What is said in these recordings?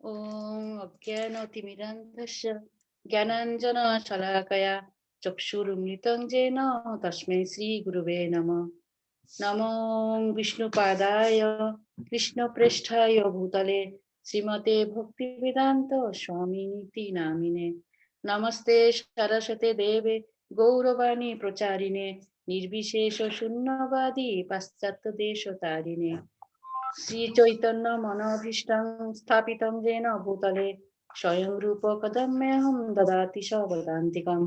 ओम अज्ञानतिमिरान्धस्य ज्ञानाञ्जनशलाकया चक्षुरुन्मिलितं येन तस्मै श्रीगुरुवे नमः। नमो विष्णुपादाय कृष्णप्रेष्ठाय भूतले श्रीमते भक्तिवेदान्त स्वामिनिति नामिने। नमस्ते सरस्वते देवे गौरवाणी प्रचारिणे निर्विशेष शून्यवादी पाश्चात्यदेशतारिणे। श्री चैतन्य मनोभीष्टं स्थापितं येन भूतले स्वयं रूप कदम्यहं ददाति सवदान्तिकं।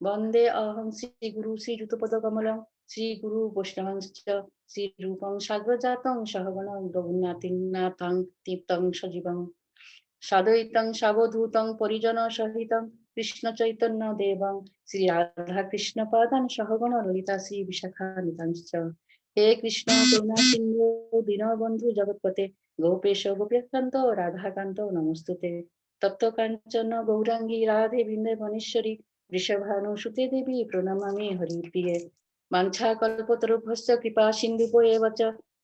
वन्दे अहं श्रीगुरु श्रीयुतपदकमलं श्रीगुरु वैष्णवंश्च श्रीरूपं साग्रजातं सहगण रघुनाथं तीर्थं सजीवं साद्वैतं सावधूतं परिजनसहितं कृष्ण चैतन्य देवं श्री राधा कृष्ण पादान सहगण ललिता श्री विशाखान्वितांश्च। हे कृष्ण करुणा सिंधु दीनबंधु जगत्पते गोपेश गोप्यकांत राधाकांत नमस्तुते। तप्त कांचन गौरांगी राधे वृंदावनेश्वरी वृषभानुसुते देवी प्रणमामि हरिप्रिये। वाञ्छाकल्पतरुभ्यश्च कृपा सिन्धुभ्येव च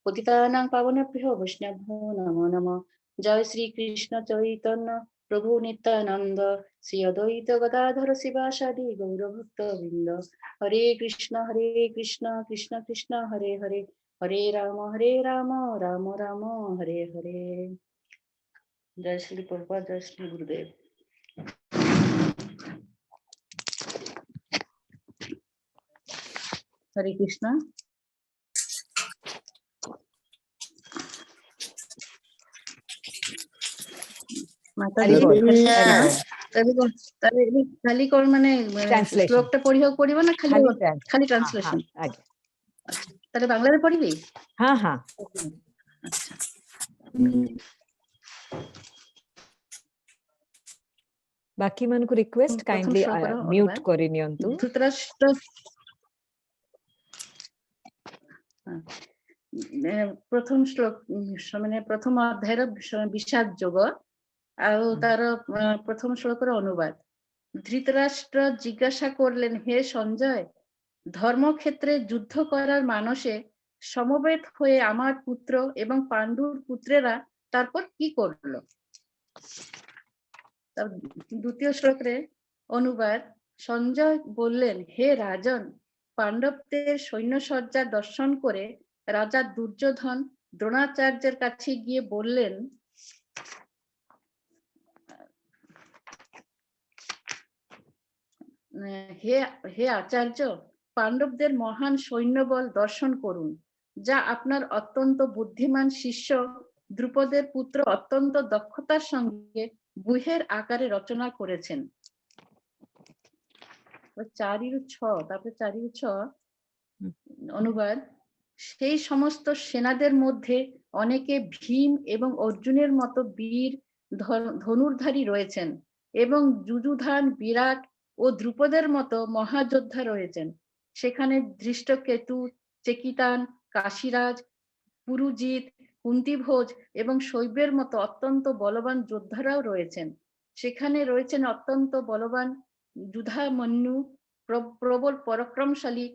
पतितानां पावनेभ्यो वैष्णवेभ्यो नमो नमः। जय श्री कृष्ण चैतन्य प्रभु नित्यानंद श्री अद्वैत गदाधर शिवासादि गौरभक्त वृंद। हरे कृष्ण कृष्ण कृष्ण हरे हरे हरे राम राम राम हरे हरे। जय श्री प्रभुपाद जय श्री गुरुदेव। हरे कृष्ण। खाली कौन माने श्लोकटा पढ़िया पड़िबो ना खाली ट्रांसलेशन? ताले बांग्ला रे पढ़िबी? हाँ हाँ। अच्छा बाकी मन को रिक्वेस्ट काइंडली म्यूट करि नियंतु। धृतराष्ट्र प्रथम श्लोक माने प्रथम अध्यायर विषाद जोग आउ तार प्रथम श्लोकर अनुवाद। धृतराष्ट्र जिज्ञासा करलेन, हे संजय, धर्मक्षेत्रे युद्ध करार मानसे समवेत हয়ে আমার পুত্র এবং পাণ্ডুর পুত্রেরা তারপর কি করলো? দ্বিতীয় শ্লোকে অনুবাদ। সঞ্জয় বললেন, হে রাজন, পাণ্ডবদের সৈন্যসজ্জা দর্শন করে রাজা দুর্যোধন দ্রোণাচার্যের কাছে গিয়ে বললেন, হে আচার্য, পাণ্ডবদের মহান সৈন্যবল দর্শন করুন, যা আপনার অত্যন্ত বুদ্ধিমান শিষ্য দ্রুপদের পুত্র অত্যন্ত দক্ষতার সঙ্গে গুহের আকারে রচনা করেছেন। 4:6 অনুবাদ। সেই সমস্ত সেনাদের মধ্যে অনেকে ভীম এবং অর্জুনের মতো বীর ধনুর্ধারী রয়েছেন এবং যুযুধান, বিরাট ও দ্রুপদের মতো মহাযোদ্ধা রয়েছেন। সেখানে ধৃষ্টকেতু, চেকিতান, কাশীরাজ, পুরুজিৎ, কুন্তিভোজ এবং শৈবের মতো অত্যন্ত বলবান যোদ্ধারাও রয়েছেন। সেখানে রয়েছেন অত্যন্ত বলবান যুধামন্যু, প্রবল পরাক্রমশালী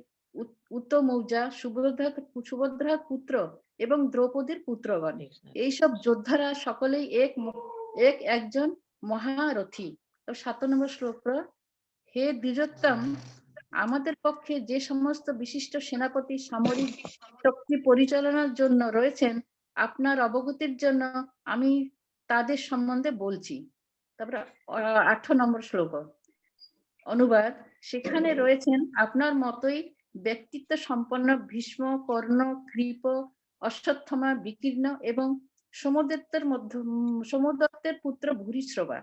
উত্তমৌজা, সুভদ্রার পুত্র এবং দ্রৌপদীর পুত্রগণ। এইসব যোদ্ধারা সকলেই একজন মহারথী। 7 নম্বর শ্লোক। হে দ্বিজোত্তম, আমাদের পক্ষে যে সমস্ত বিশিষ্ট সেনাপতি সামরিক শক্তি পরিচালনার জন্য রয়েছেন, আপনার অবগতির জন্য আমি তাদের সম্বন্ধে বলছি। তারপরে 8 নম্বর শ্লোক অনুবাদ। সেখানে রয়েছেন আপনার মতোই ব্যক্তিত্ব সম্পন্ন ভীষ্ম, কর্ণ, কৃপ, অশ্বত্থামা, বিকীর্ণ এবং সোমদত্তের পুত্র ভূরিশ্রবা,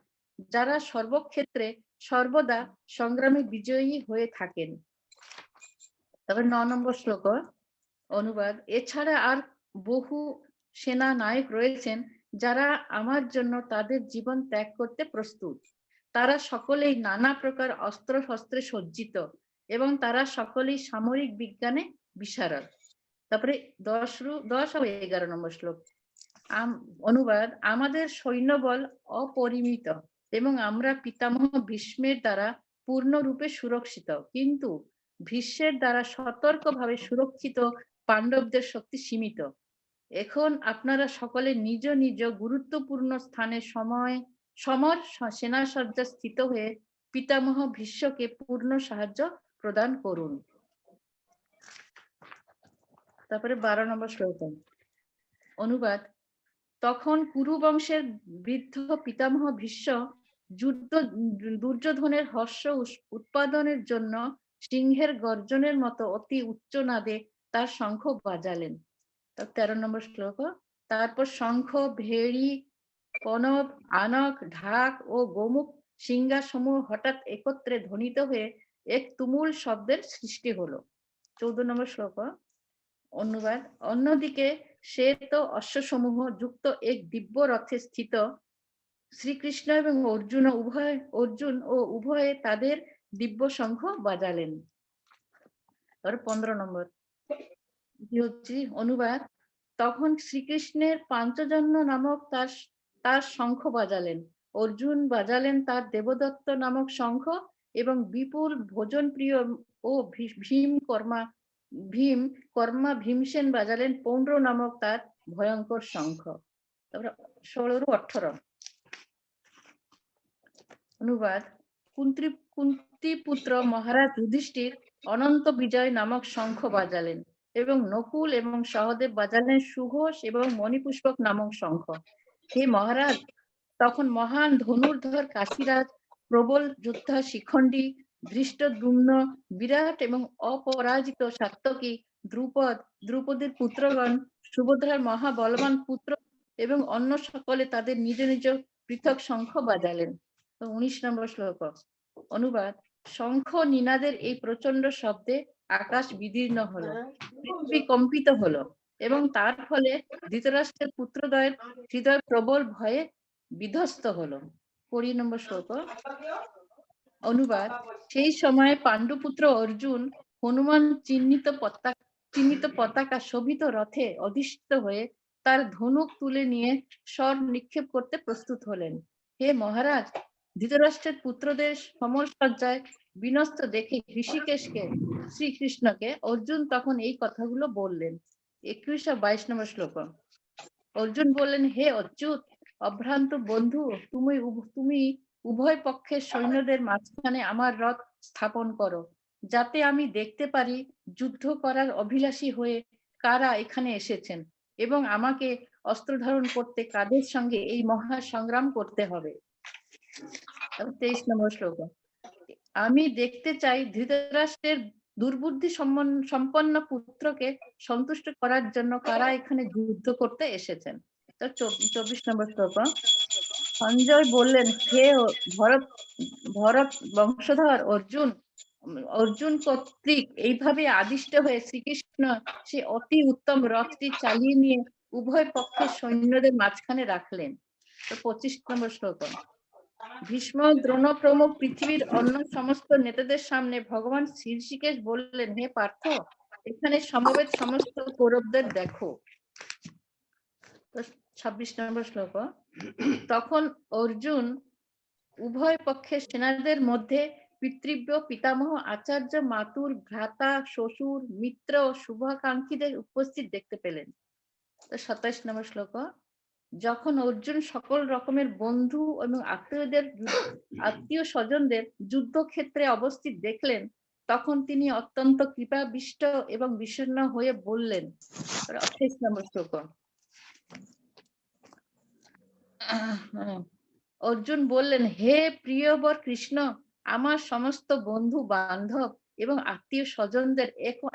যারা সর্বক্ষেত্রে সর্বদা সংগ্রামে বিজয়ী হয়ে থাকেন। তারপর 9 নম্বর শ্লোক অনুবাদ। এছাড়া আর বহু সেনা নায়ক রয়েছেন যারা আমার জন্য তাদের জীবন ত্যাগ করতে প্রস্তুত। তারা সকলেই নানা প্রকার অস্ত্র শস্ত্রে সজ্জিত এবং তারা সকলেই সামরিক বিজ্ঞানে বিশারদ। তারপরে 10 ও 11 নম্বর শ্লোক অনুবাদ। আমাদের সৈন্যবল অপরিমিত এবং আমরা পিতামহ ভীষ্মের দ্বারা পূর্ণরূপে সুরক্ষিত, কিন্তু ভীষ্মের দ্বারা সতর্কভাবে সুরক্ষিত পাণ্ডবদের শক্তি সীমিত। এখন আপনারা সকলে নিজ নিজ গুরুত্বপূর্ণ স্থানে সমর সেনাসজ্জা স্থিত হয়ে পিতামহ ভীষ্মকে পূর্ণ সাহায্য প্রদান করুন। তারপরে 12 নম্বর শ্লোক অনুবাদ। তখন কুরু বংশের বৃদ্ধ পিতামহ ভীষ্ম দুর্যোধনের হর্ষ উৎপাদনের জন্য সিংহের গর্জনের মতো অতি উচ্চ নাদে তার শঙ্খ বাজালেন। 13 নম্বর শ্লোক। তারপর শঙ্খ, ভেড়ি, কনক, আনক, ঢাক ও গোমুখ সিংহাসমূহ হঠাৎ একত্রে ধ্বনিত হয়ে এক তুমুল শব্দের সৃষ্টি হলো। 14 নম্বর শ্লোক অনুবাদ। অন্যদিকে শ্বেত অশ্বসমূহ যুক্ত এক দিব্য রথে স্থিত শ্রীকৃষ্ণ এবং অর্জুন ও উভয়ে তাদের দিব্য শঙ্খ বাজালেন। 15 নম্বর অনুবাদ। তখন শ্রীকৃষ্ণের পাঞ্চজন্য নামক তার শঙ্খ বাজালেন, অর্জুন বাজালেন তার দেবদত্ত নামক শঙ্খ এবং বিপুল ভোজন প্রিয় ও ভীমসেন বাজালেন পৌণ্ড্র নামক তার ভয়ঙ্কর শঙ্খ। তারপরে 16-18 অনুবাদ। কুন্তি পুত্র মহারাজ যুধিষ্ঠির অনন্ত বিজয় নামক শঙ্খ বাজালেন এবং নকুল এবং সহদেব বাজালেন সুঘোষ এবং মণিপুষ্পক নামক শঙ্খ। হে মহারাজ, তখন মহান ধনুর্ধর কাশীরাজ, প্রবল যোদ্ধা শিখণ্ডী, ধৃষ্টদ্যুম্ন, বিরাট এবং অপরাজিত সাত্যকী, দ্রৌপদীর পুত্রগণ, সুভদ্রার মহাবলবান পুত্র এবং অন্য সকলে তাদের নিজ নিজ পৃথক শঙ্খ বাজালেন। 19 নম্বর শ্লোক অনুবাদ। শঙ্খ নিনাদের এই প্রচন্ড শব্দে আকাশ বিদীর্ণ হলো, পৃথিবী কম্পিত হলো এবং তার ফলে ধৃতরাষ্ট্রের পুত্রদ্বয়ের হৃদয় প্রবল ভয়ে বিধ্বস্ত হলো। 20 নম্বর শ্লোক অনুবাদ। সেই সময় পাণ্ডুপুত্র অর্জুন হনুমান চিহ্নিত পতাকা শোভিত রথে অধিষ্ঠিত হয়ে তার ধনুক তুলে নিয়ে স্বর নিক্ষেপ করতে প্রস্তুত হলেন। হে মহারাজ, ধৃতরাষ্ট্রের পুত্রদের সমর সজ্জায় বিনস্ত দেখে শ্রীকৃষ্ণকে অর্জুন তখন এই কথাগুলো বললেন। 21 ও 22 নম্বর শ্লোক অর্জুন বললেন, হে অচ্যুত, অভ্রান্ত বন্ধু, তুমি উভয় পক্ষের সৈন্যদের মাঝখানে আমার রথ স্থাপন করো, যাতে আমি দেখতে পারি যুদ্ধ করার অভিলাষী হয়ে কারা এখানে এসেছেন এবং আমাকে অস্ত্র ধারণ করতে কাদের সঙ্গে এই মহা সংগ্রাম করতে হবে। 23 নম্বর শ্লোক আমি দেখতে চাই ধৃতরাষ্ট্রের দুর্বুদ্ধি সম্পন্ন পুত্রকে সন্তুষ্ট করার জন্য কারা এখানে যুদ্ধ করতে এসেছেন। 24 নম্বর শ্লোক সঞ্জয় বললেন, হে ভরত বংশধর অর্জুন কর্তৃক এইভাবে আদিষ্ট হয়ে শ্রীকৃষ্ণ সে অতি উত্তম রথটি চালিয়ে নিয়ে উভয় পক্ষের সৈন্যদের মাঝখানে রাখলেন। 25 নম্বর শ্লোক ভীষ্ম, দ্রোণ প্রমুখ পৃথিবীর অন্য সমস্ত নেতাদের সামনে ভগবান ঋষিকেশ বললেন, হে পার্থ, এখানে সমবেত সমস্ত কৌরবদের দেখো। 26 নম্বর শ্লোক তখন অর্জুন উভয় পক্ষের সেনাদের মধ্যে পিতৃব্য, পিতামহ, আচার্য, মাতুর, ভ্রাতা, শ্বশুর, মিত্র, শুভাকাঙ্ক্ষীদের উপস্থিত দেখতে পেলেন। 27 নম্বর শ্লোক যখন অর্জুন সকল রকমের বন্ধু এবং আত্মীয় স্বজনদের যুদ্ধক্ষেত্রে অবস্থিত দেখলেন, তখন তিনি অত্যন্ত কৃপাবিষ্ট এবং বিষণ্ণ হয়ে বললেন। 28 নম্বর শ্লোক অর্জুন বললেন, হে প্রিয়বর কৃষ্ণ, আমার সমস্ত বন্ধু বান্ধব এবং আত্মীয় স্বজনদের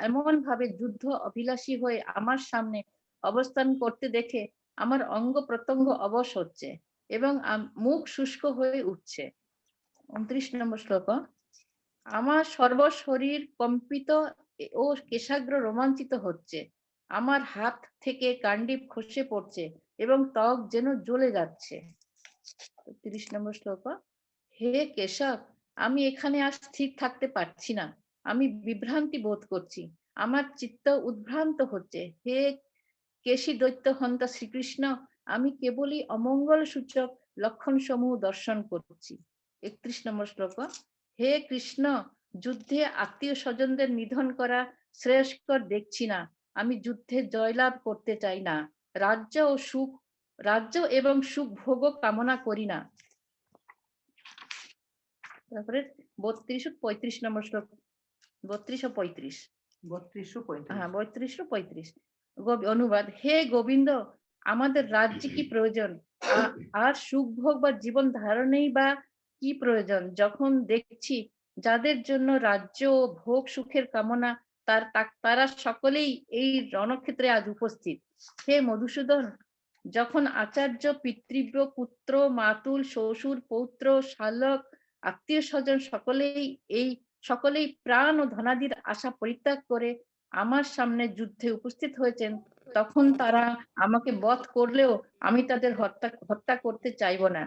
এমন ভাবে যুদ্ধ অভিলাষী হয়ে আমার সামনে অবস্থান করতে দেখে আমার অঙ্গ প্রত্যঙ্গ অবশ হচ্ছে এবং মুখ শুষ্ক হয়ে উঠছে। 29 নম্বর শ্লোক আমার সর্বশরীর কম্পিত ও কেশাগ্র রোমাঞ্চিত হচ্ছে, আমার হাত থেকে কাণ্ডিব খসে পড়ছে এবং ত্বক যেন জ্বলে যাচ্ছে। 30 নম্বর শ্লোক হে কেশব, আমি এখানে আর স্থির থাকতে পারছি না, আমি বিভ্রান্তি বোধ করছি, আমার চিত্ত উদ্ভ্রান্ত হচ্ছে। হে কেশী দৈত্য হন্তা শ্রীকৃষ্ণ, আমি কেবলই অমঙ্গল সূচক লক্ষণ সমূহ দর্শন করছি। 31 নম্বর শ্লোক হে কৃষ্ণ, যুদ্ধে আত্মীয় স্বজনদের নিধন করা শ্রেয়স্কর দেখছি না, আমি যুদ্ধে জয়লাভ করতে চাই না, রাজ্য এবং সুখ ভোগ কামনা করি না। তারপরে 32-35 নম্বর শ্লোক, 32 ও 35। 32-35 হ্যাঁ, 32-35 অনুবাদ। হে গোবিন্দ, আমাদের রাজ্যে কি প্রয়োজন, আর সুখ ভোগ বা জীবন ধারণেই বা কি প্রয়োজন, যখন দেখছি যাদের জন্য রাজ্য ও ভোগ সুখের কামনা তারা সকলেই এই রণক্ষেত্রে আজ উপস্থিত। হে মধুসূদন, যখন আচার্য, পিতৃব্য, পুত্র, মাতুল, শ্বশুর, পৌত্র, শালক, আত্মীয় স্বজন সকলেই প্রাণ ও ধনাদির আশা পরিত্যাগ করে আমার সামনে যুদ্ধে উপস্থিত হয়েছেন, তখন তারা আমাকে বধ করলেও আমি তাদের হত্যা করতে চাইবো না।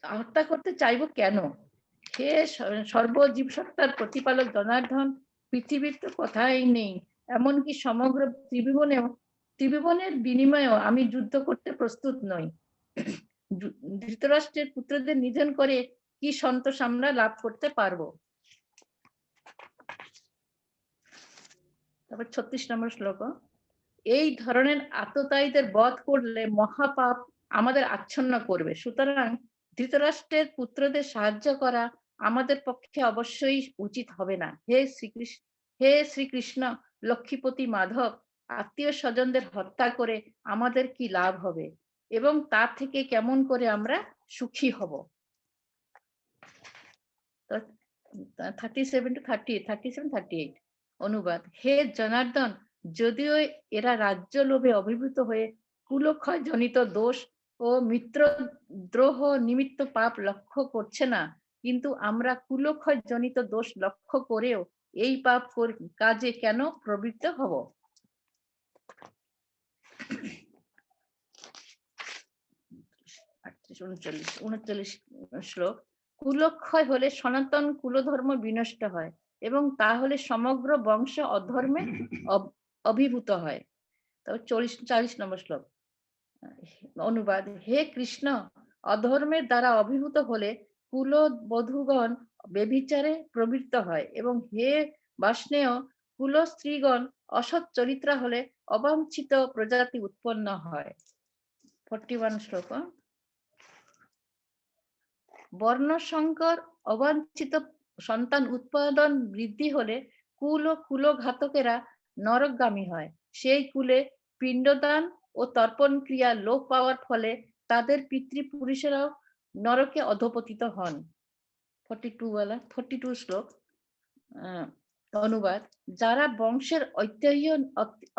হত্যা করতে চাইবো কেন? হে সর্বজীব সত্তার প্রতিপালক জনার্দন, পৃথিবীর তো কথাই নেই, এমনকি সমগ্র ত্রিভুবনের বিনিময়েও আমি যুদ্ধ করতে প্রস্তুত নই। ধৃতরাষ্ট্রের পুত্রদের নিধন করে কি সন্তোষ আমরা লাভ করতে পারবো? তারপর 36 নম্বর শ্লোক। এই ধরনের আততায়ীদের বধ করলে মহাপাপ আমাদের আচ্ছন্ন করবে, সুতরাং ধৃতরাষ্ট্রের পুত্রদের সাহায্য করা আমাদের পক্ষে অবশ্যই উচিত হবে না। হে শ্রীকৃষ্ণ, লক্ষ্মীপতি মাধব, আত্মীয় স্বজনদের হত্যা করে আমাদের কি লাভ হবে এবং তার থেকে কেমন করে আমরা সুখী হব? 37-38 অনুবাদ। হে জনার্দন, যদিও এরা রাজ্য লোভে অভিভূত হয়ে কুলক্ষয় জনিত দোষ ও মিত্রদ্রোহ নিমিত্ত পাপ লক্ষ্য করছে না, কিন্তু আমরা কুলক্ষয় জনিত দোষ লক্ষ্য করেও এই পাপ কাজে কেন প্রবৃত্ত হব? 39 শ্লোক। কুলক্ষয় হলে সনাতন কুলধর্ম বিনষ্ট হয় এবং তা হলে সমগ্র বংশ অধর্মে অভিভূত হয়। তবে 40 নম্বর শ্লোক অনুবাদ। হে কৃষ্ণ, অধর্মের দ্বারা অভিভূত হলে কুলবধূগণ ব্যভিচারে প্রবৃত্ত হয় এবং হে বাষ্ণেয়, কুল স্ত্রীগণ অসৎ চরিত্রা হলে অবাঞ্ছিত প্রজাতি উৎপন্ন হয়। 41 শ্লোক। বর্ণ সংকর অবাঞ্ছিত সন্তান উৎপাদন বৃদ্ধি হলে কুল ও কুলঘাতকেরা নরকগামী হয়। সেই কুলে পিণ্ডদান ও তর্পণ ক্রিয়া লোপ পাওয়ার ফলে তাদের পিতৃপুরুষেরাও নরকে অধপতিত হন। 42 শ্লোক অনুবাদ। যারা বংশের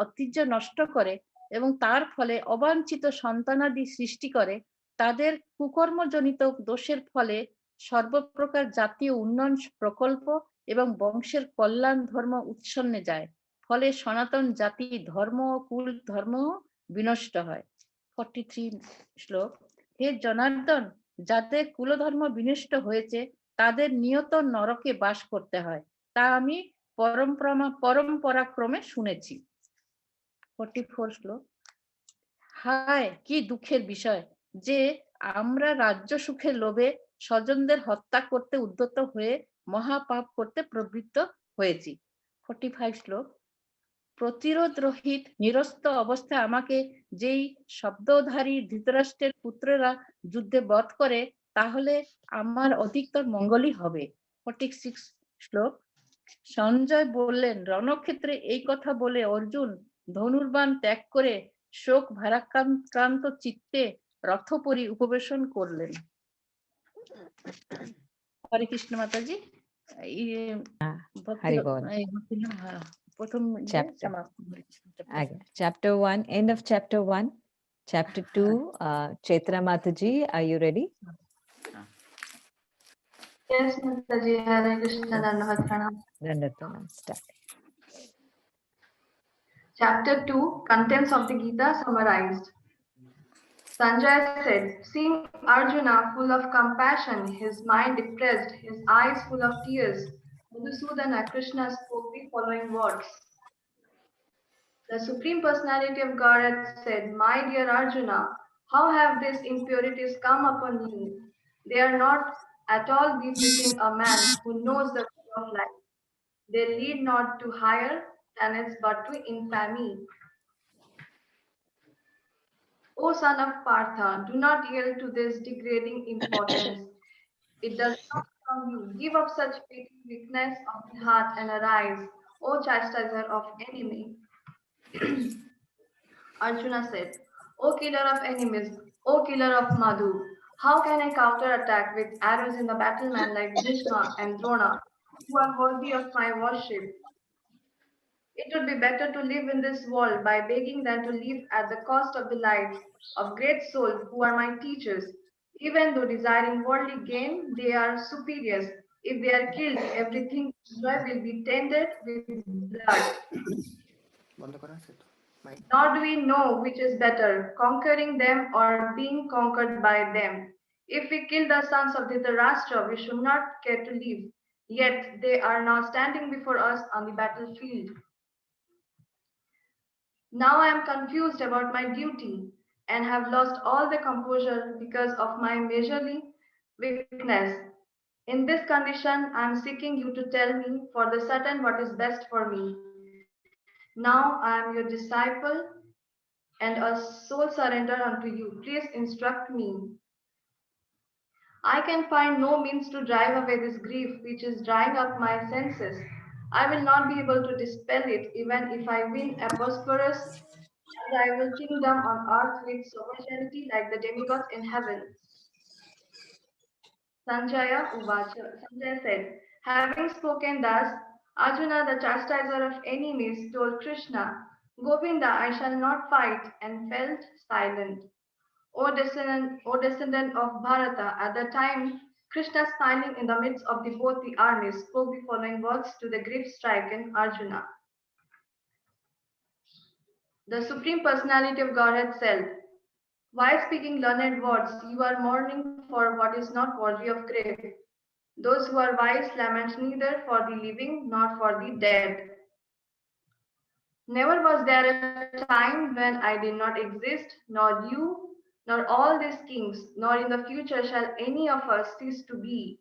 ঐতিহ্য নষ্ট করে এবং তার ফলে অবাঞ্ছিত সন্তানাদি সৃষ্টি করে, তাদের কুকর্মজনিত দোষের ফলে সর্বপ্রকার জাতীয় উন্নয়ন প্রকল্প এবং বংশের কল্যাণ ধর্ম উচ্ছন্নে যায়, ফলে সনাতন জাতি ধর্ম ও কুল ধর্ম বিনষ্ট হয়। 43 শ্লোক। হে জনার্দন, যাদের কুলধর্ম বিনষ্ট হয়েছে তাদের নিয়ত নরকে বাস করতে হয়, তা আমি পরম্পরাক্রমে শুনেছি। 44 শ্লোক। হায়, কি দুঃখের বিষয় যে আমরা রাজ্য সুখের লোভে স্বজনদের হত্যা করতে উদ্যত হয়ে মহাপাপ করতে প্রবৃত্ত হয়েছি। 45 শ্লোক। প্রতিরোধ রহিত নিরস্ত অবস্থায় আমাকে যেই শব্দধারী ধৃতরাষ্ট্রের পুত্ররা যুদ্ধে বধ করে, তাহলে আমার অধিকতর মঙ্গলই হবে। 46 শ্লোক। সঞ্জয় বললেন, রণক্ষেত্রে এই কথা বলে অর্জুন ধনুর্বাণ ত্যাগ করে শোক ভারাক্রান্ত চিত্তে রথপরি উপবেশন করলেন। হরে কৃষ্ণ মাতাজি। হরি বল। প্রথম chapter 1, end of chapter 1. Chapter 2, Chaitra Mataji, are you ready? Yes, Mataji. Hare Krishna, Dandavat Pranam. Start. Chapter 2, Contents of the Gita summarized. Sanjay said, seeing Arjuna full of compassion, his mind depressed, his eyes full of tears, Madhusudana Krishna spoke the following words. The Supreme Personality of Godhead said, my dear Arjuna, how have these impurities come upon you? They are not at all befitting a man who knows the way of life. They lead not to higher planets but to infamy. O son of Partha, do not yield to this degrading importance. It does not from you. Give up such weakness of the heart and arise, O chastiser of enemy. Arjuna said, O killer of enemies, O killer of Madhu, how can I counterattack with arrows in the battlemen like Bhishma and Drona, who are worthy of my worship? It would be better to live in this world by begging than to live at the cost of the lives of great souls who are my teachers. Even though desiring worldly gain, they are superiors. If they are killed, everything will be tainted with blood. Nor do we know which is better, conquering them or being conquered by them. If we kill the sons of Dhritarashtra, we should not care to live. Yet they are now standing before us on the battlefield. Now I am confused about my duty and have lost all the composure because of my measurely weakness. In this condition, I am seeking you to tell me for the certain what is best for me. Now I am your disciple and a soul surrender unto you. Please instruct me. I can find no means to drive away this grief which is drying up my senses. I will not be able to dispel it even if I win a prosperous rival kingdom on earth with sovereignty like the demigods in heaven. Sanjaya said, having spoken thus, Arjuna, the chastiser of enemies, told Krishna, Govinda, I shall not fight, and felt silent. O descendant of Bharata, at the time Krishna smiling in the midst of both the armies spoke the following words to the grief-stricken Arjuna. The Supreme Personality of Godhead said, while speaking learned words, you are mourning for what is not worthy of grief. Those who are wise lament neither for the living nor for the dead. Never was there a time when I did not exist, nor you, nor all these kings, nor in the future shall any of us cease to be.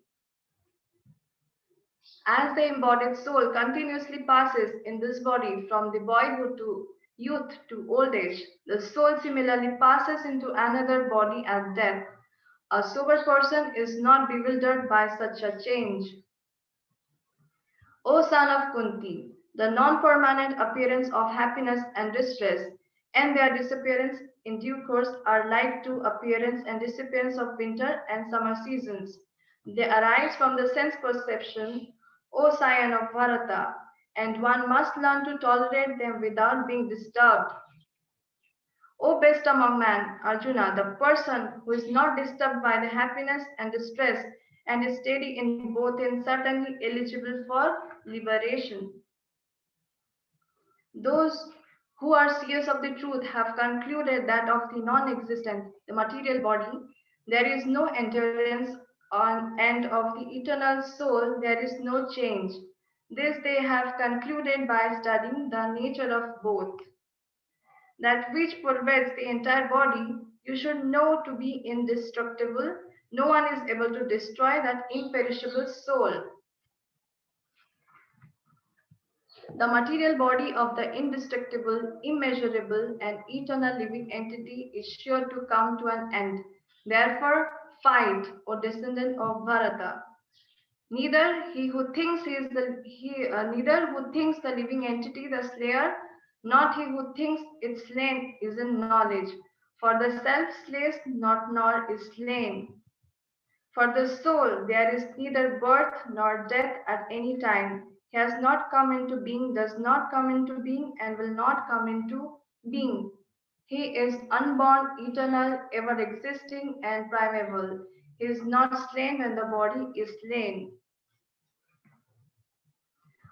As the embodied soul continuously passes in this body from the boyhood to youth to old age, the soul similarly passes into another body at death. A sober person is not bewildered by such a change. O son of Kunti, the non-permanent appearance of happiness and distress and their disappearance in due course are like to appearance and disappearance of winter and summer seasons. They arise from the sense perception, O scion of Bharata, and one must learn to tolerate them without being disturbed. O best among men, Arjuna, the person who is not disturbed by the happiness and distress and is steady in both is certainly eligible for liberation. Those who are serious of the truth have concluded that of the non-existent, the material body, there is no endurance on, and of the eternal soul, there is no change. This they have concluded by studying the nature of both. That which pervades the entire body, you should know to be indestructible. No one is able to destroy that imperishable soul. The material body of the indestructible, immeasurable, and eternal living entity is sure to come to an end. Therefore, fight, O descendant of Bharata. Neither who thinks the living entity the slayer, not he who thinks it slain is in knowledge. For the self slays not nor is slain. For the soul there is neither birth nor death at any time. He has not come into being, does not come into being, and will not come into being. He is unborn, eternal, ever existing, and primeval. He is not slain when the body is slain.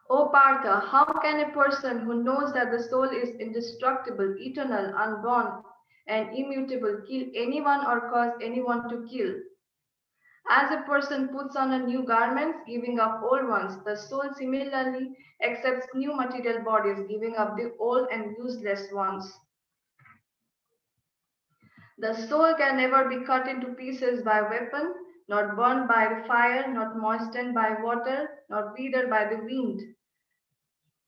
O Partha, how can a person who knows that the soul is indestructible, eternal, unborn, and immutable kill anyone or cause anyone to kill? As a person puts on a new garments, giving up old ones, the soul similarly accepts new material bodies, giving up the old and useless ones. The soul can never be cut into pieces by weapon, not burned by the fire, not moistened by water, nor withered by the wind.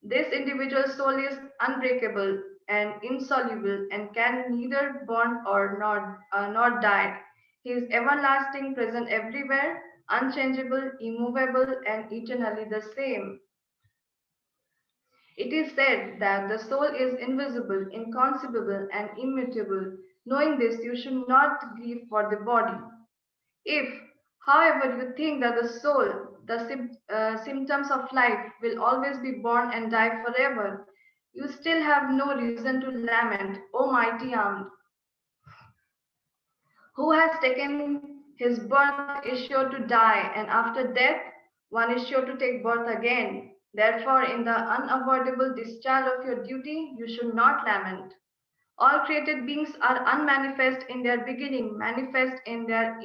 This individual soul is unbreakable. and insoluble, and can neither born or nor die. He is everlasting, present everywhere, unchangeable, immovable, and eternally the same. It is said that the soul is invisible, inconceivable, and immutable. Knowing this, you should not grieve for the body. If, however, you think that the soul, the symptoms of life, will always be born and die forever, you still have no reason to lament, O mighty armed. Who has taken his birth is sure to die, and after death, one is sure to take birth again. Therefore, in the unavoidable discharge of your duty, you should not lament. All created beings are unmanifest in their beginning, manifest in their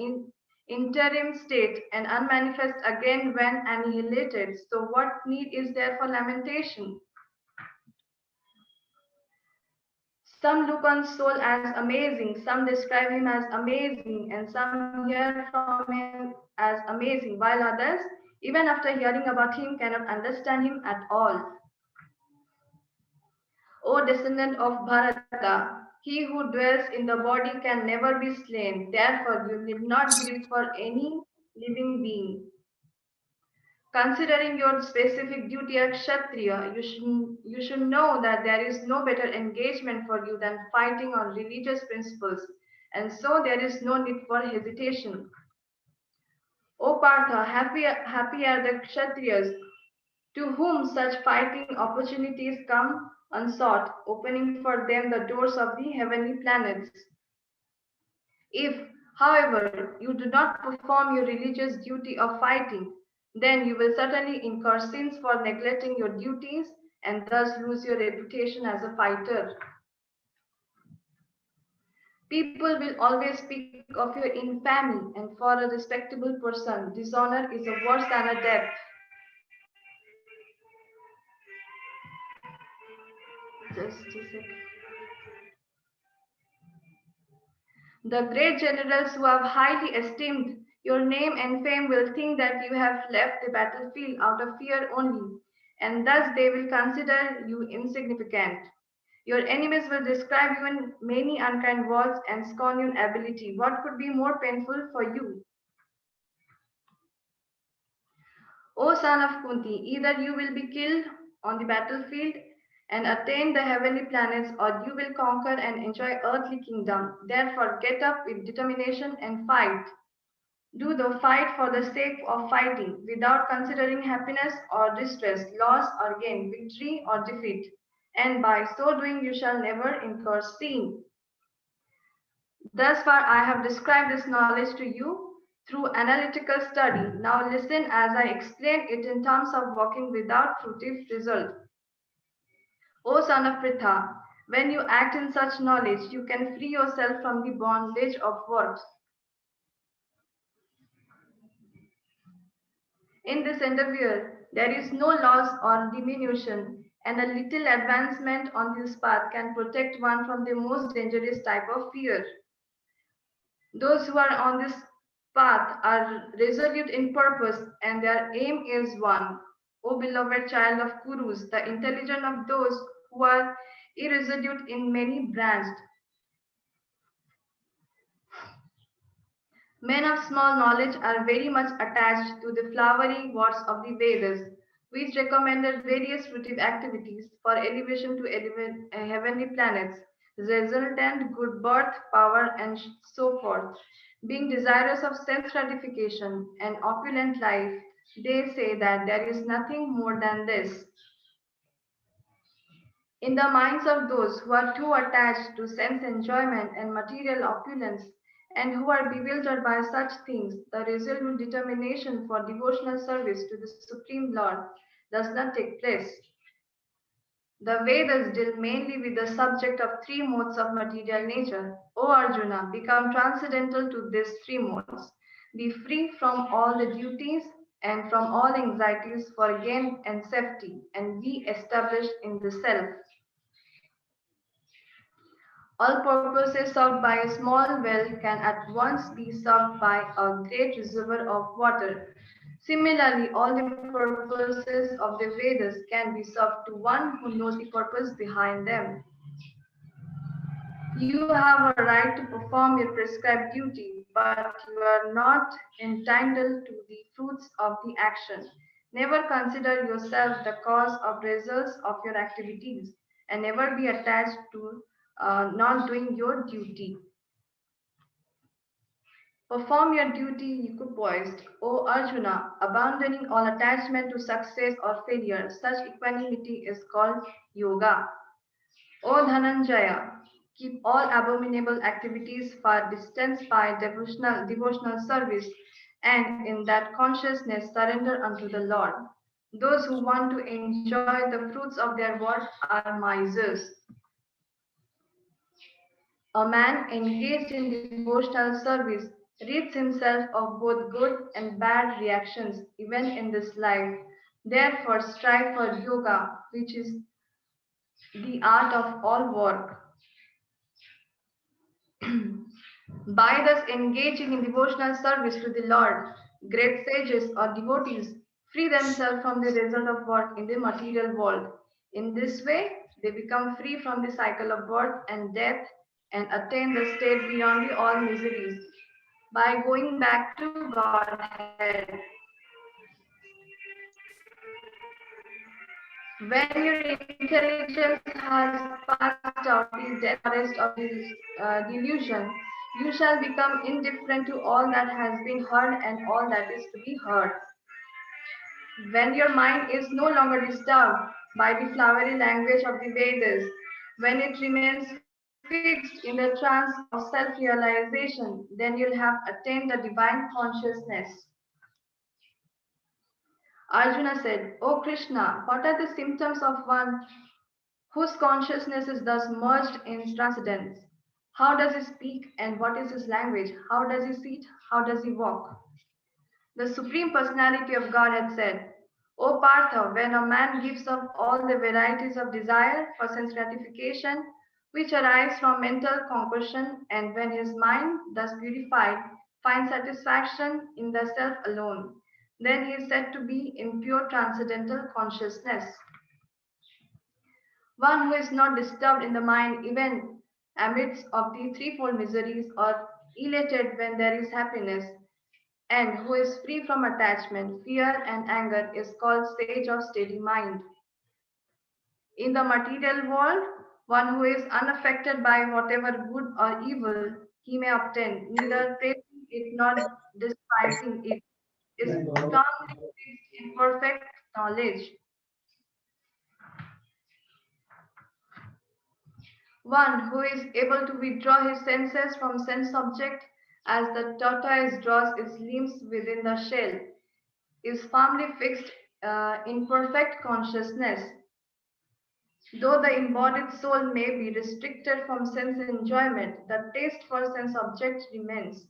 interim state, and unmanifest again when annihilated. So, what need is there for lamentation? Some look on soul as amazing, some describe him as amazing, and some hear from him as amazing, while others, even after hearing about him, cannot understand him at all. O descendant of Bharata, he who dwells in the body can never be slain. Therefore, you need not grieve for any living being. Considering your specific duty as Kshatriya, you should know that there is no better engagement for you than fighting on religious principles, and so there is no need for hesitation. O Partha, happy are the Kshatriyas to whom such fighting opportunities come unsought, opening for them the doors of the heavenly planets. If, however, you do not perform your religious duty of fighting, then you will certainly incur sins for neglecting your duties and thus lose your reputation as a fighter. People will always speak of your infamy, and for a respectable person, dishonor is worse than a death. Just a second. The great generals who have highly esteemed your name and fame will think that you have left the battlefield out of fear only, and thus they will consider you insignificant. Your enemies will describe you in many unkind words and scorn your ability. What could be more painful for you? O son of Kunti, either you will be killed on the battlefield and attain the heavenly planets, or you will conquer and enjoy earthly kingdom. Therefore, get up with determination and fight. Do the fight for the sake of fighting, without considering happiness or distress, loss or gain, victory or defeat. And by so doing, you shall never incur sin. Thus far, I have described this knowledge to you through analytical study. Now listen as I explain it in terms of walking without fruitive result. O son of Pritha, when you act in such knowledge, you can free yourself from the bondage of what? In this endeavor, there is no loss or diminution, and a little advancement on this path can protect one from the most dangerous type of fear. Those who are on this path are resolute in purpose, and their aim is one. O beloved child of Kurus, the intelligence of those who are irresolute in many branched. Men of small knowledge are very much attached to the flowery words of the Vedas, which recommended various fruitive activities for elevation to heavenly planets, resultant good birth, power, and so forth. Being desirous of self-gratification and opulent life, they say that there is nothing more than this. In the minds of those who are too attached to sense enjoyment and material opulence, and who are bewildered by such things, the resolute determination for devotional service to the Supreme Lord does not take place. The Vedas deal mainly with the subject of three modes of material nature. O Arjuna, become transcendental to these three modes. Be free from all the duties and from all anxieties for gain and safety, and be established in the self. All purposes served by a small well can at once be served by a great reservoir of water. Similarly, all the purposes of the Vedas can be served to one who knows the purpose behind them. You have a right to perform your prescribed duty, but you are not entitled to the fruits of the action. Never consider yourself the cause of results of your activities, and never be attached to not doing your duty. Perform your duty equipoised, O Arjuna, abandoning all attachment to success or failure. Such equanimity is called yoga. O Dhananjaya, keep all abominable activities far distant by devotional service, and in that consciousness surrender unto the Lord. Those who want to enjoy the fruits of their work are misers. A man engaged in devotional service rids himself of both good and bad reactions even in this life. Therefore, strive for yoga, which is the art of all work. By thus engaging in devotional service to the Lord, great sages or devotees free themselves from the result of work in the material world. In this way, they become free from the cycle of birth and death and attain the state beyond all miseries. By going back to Godhead, when your intelligence has passed out the dense forest of delusion, you shall become indifferent to all that has been heard and all that is to be heard. When your mind is no longer disturbed by the flowery language of the Vedas, when it remains fixed in the trance of self-realization, then you'll have attained the divine consciousness. Arjuna said, O Krishna, what are the symptoms of one whose consciousness is thus merged in transcendence? How does he speak and what is his language? How does he sit? How does he walk? The Supreme Personality of Godhead said, O Partha, when a man gives up all the varieties of desire for sense gratification which arise from mental concoction, and when his mind, thus purified, finds satisfaction in the self alone, then he is said to be in pure transcendental consciousness. One who is not disturbed in the mind even amidst of the threefold miseries, or elated when there is happiness, and who is free from attachment, fear, and anger is called sage of steady mind. In the material world, one who is unaffected by whatever good or evil he may obtain, neither praising it nor despising it, is firmly fixed in perfect knowledge. One who is able to withdraw his senses from sense object as the tortoise draws its limbs within the shell is firmly fixed in perfect consciousness. Though the embodied soul may be restricted from sense enjoyment, the taste for sense object remains.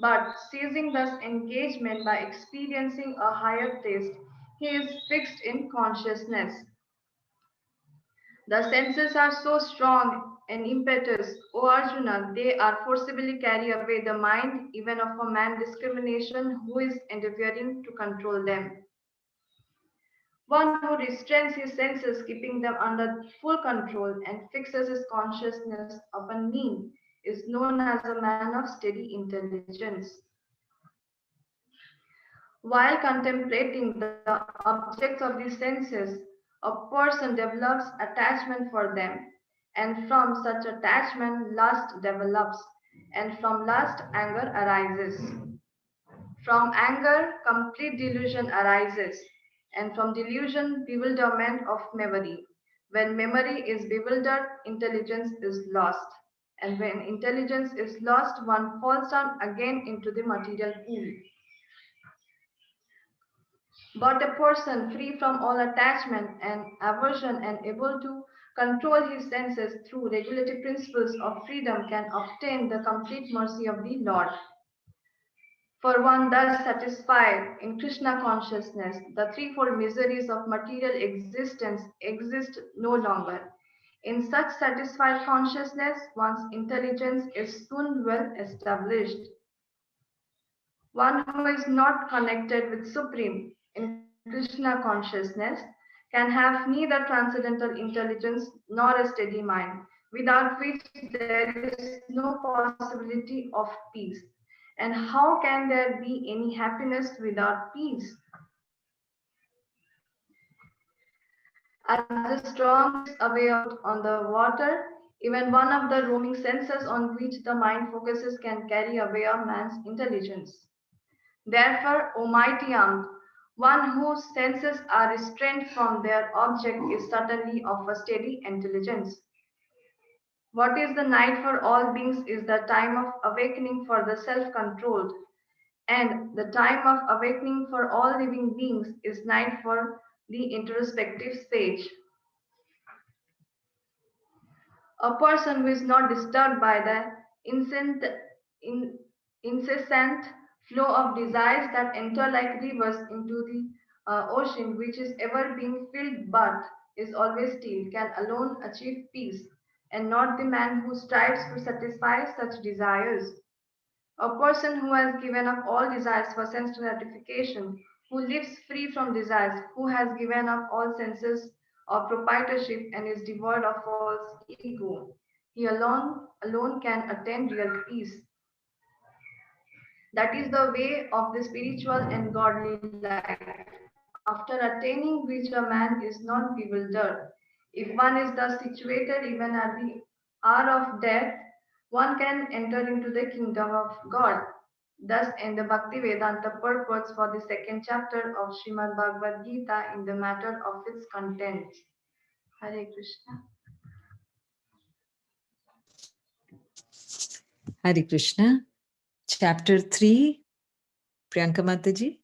But ceasing thus engagement by experiencing a higher taste, he is fixed in consciousness. The senses are so strong and impetuous, O Arjuna, they are forcibly carry away the mind even of a man discrimination who is endeavoring to control them. One who restrains his senses, keeping them under full control, and fixes his consciousness upon me, is known as a man of steady intelligence. While contemplating the objects of the senses, a person develops attachment for them, and from such attachment, lust develops, and from lust, anger arises. From anger, complete delusion arises, and from delusion, bewilderment of memory. When memory is bewildered, intelligence is lost. And when intelligence is lost, one falls down again into the material pool. But a person free from all attachment and aversion and able to control his senses through regulative principles of freedom can obtain the complete mercy of the Lord. For one thus satisfied in Krishna consciousness, the threefold miseries of material existence exist no longer. In such satisfied consciousness, one's intelligence is soon well established. One who is not connected with Supreme in Krishna consciousness can have neither transcendental intelligence nor a steady mind. without which there is no possibility of peace. And how can there be any happiness without peace? As the storm drifts away on the water, even one of the roaming senses on which the mind focuses can carry away a man's intelligence. Therefore, O mighty armed, one whose senses are restrained from their object is certainly of a steady intelligence. What is the night for all beings is the time of awakening for the self-controlled, and the time of awakening for all living beings is night for the introspective sage. A person who is not disturbed by the in, incessant flow of desires that enter like rivers into the ocean, which is ever being filled but is always still, can alone achieve peace, and not the man who strives to satisfy such desires. A person who has given up all desires for sense gratification, who lives free from desires, who has given up all senses of proprietorship and is devoid of false ego, he alone can attain real peace. That is the way of the spiritual and godly life, after attaining which a man is not bewildered. If one is thus situated even at the hour of death, one can enter into the kingdom of God. Thus end the Bhakti Vedanta purports for the second chapter of Srimad Bhagavad Gita in the matter of its content. Hare Krishna. Hare Krishna. Chapter 3, Priyanka Mataji.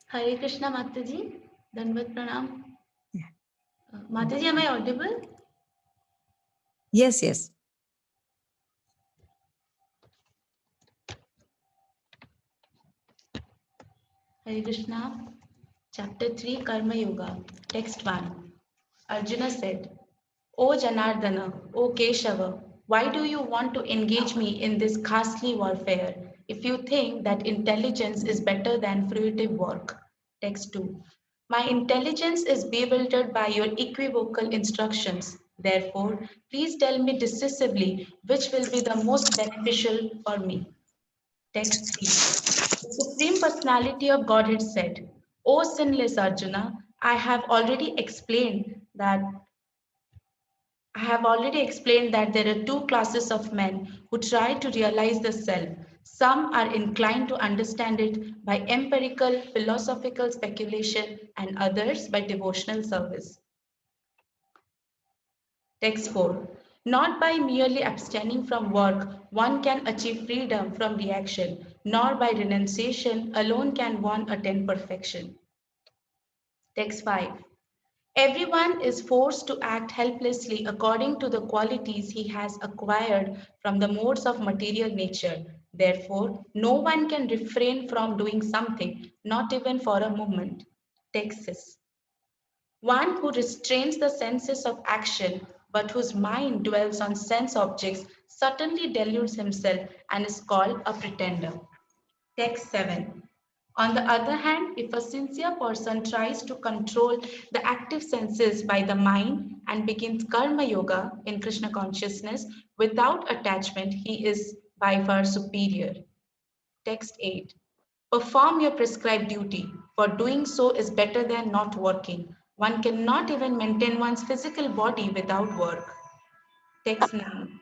Hare Krishna Mataji, Danvat Pranam. Yeah. Mataji, am I audible? Yes, yes. Hare Krishna, Chapter 3, Karma Yoga, Text 1. Arjuna said, O Janardana, O Keshava, why do you want to engage me in this ghastly warfare if you think that intelligence is better than fruitive work? Text 2. My intelligence is bewildered by your equivocal instructions. Therefore, please tell me decisively which will be the most beneficial for me. Text 3. The Supreme Personality of Godhead said, O sinless Arjuna, I have already explained that there are two classes of men who try to realize the self. Some are inclined to understand it by empirical philosophical speculation and others by devotional service. Text 4. Not by merely abstaining from work one can achieve freedom from reaction, nor by renunciation alone can one attain perfection. Text 5. Everyone is forced to act helplessly according to the qualities he has acquired from the modes of material nature. Therefore, no one can refrain from doing something, not even for a moment. Text 6. One who restrains the senses of action but whose mind dwells on sense objects certainly deludes himself and is called a pretender. Text 7. On the other hand, if a sincere person tries to control the active senses by the mind and begins karma yoga in Krishna consciousness without attachment, he is by far superior. Text 8. Perform your prescribed duty, for doing so is better than not working. One cannot even maintain one's physical body without work. Text 9.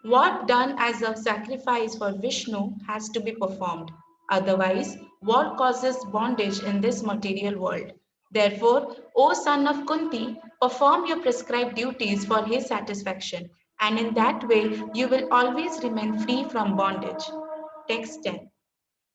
What done as a sacrifice for Vishnu has to be performed. Otherwise, what causes bondage in this material world? Therefore, O son of Kunti, perform your prescribed duties for his satisfaction, and in that way you will always remain free from bondage. Text 10.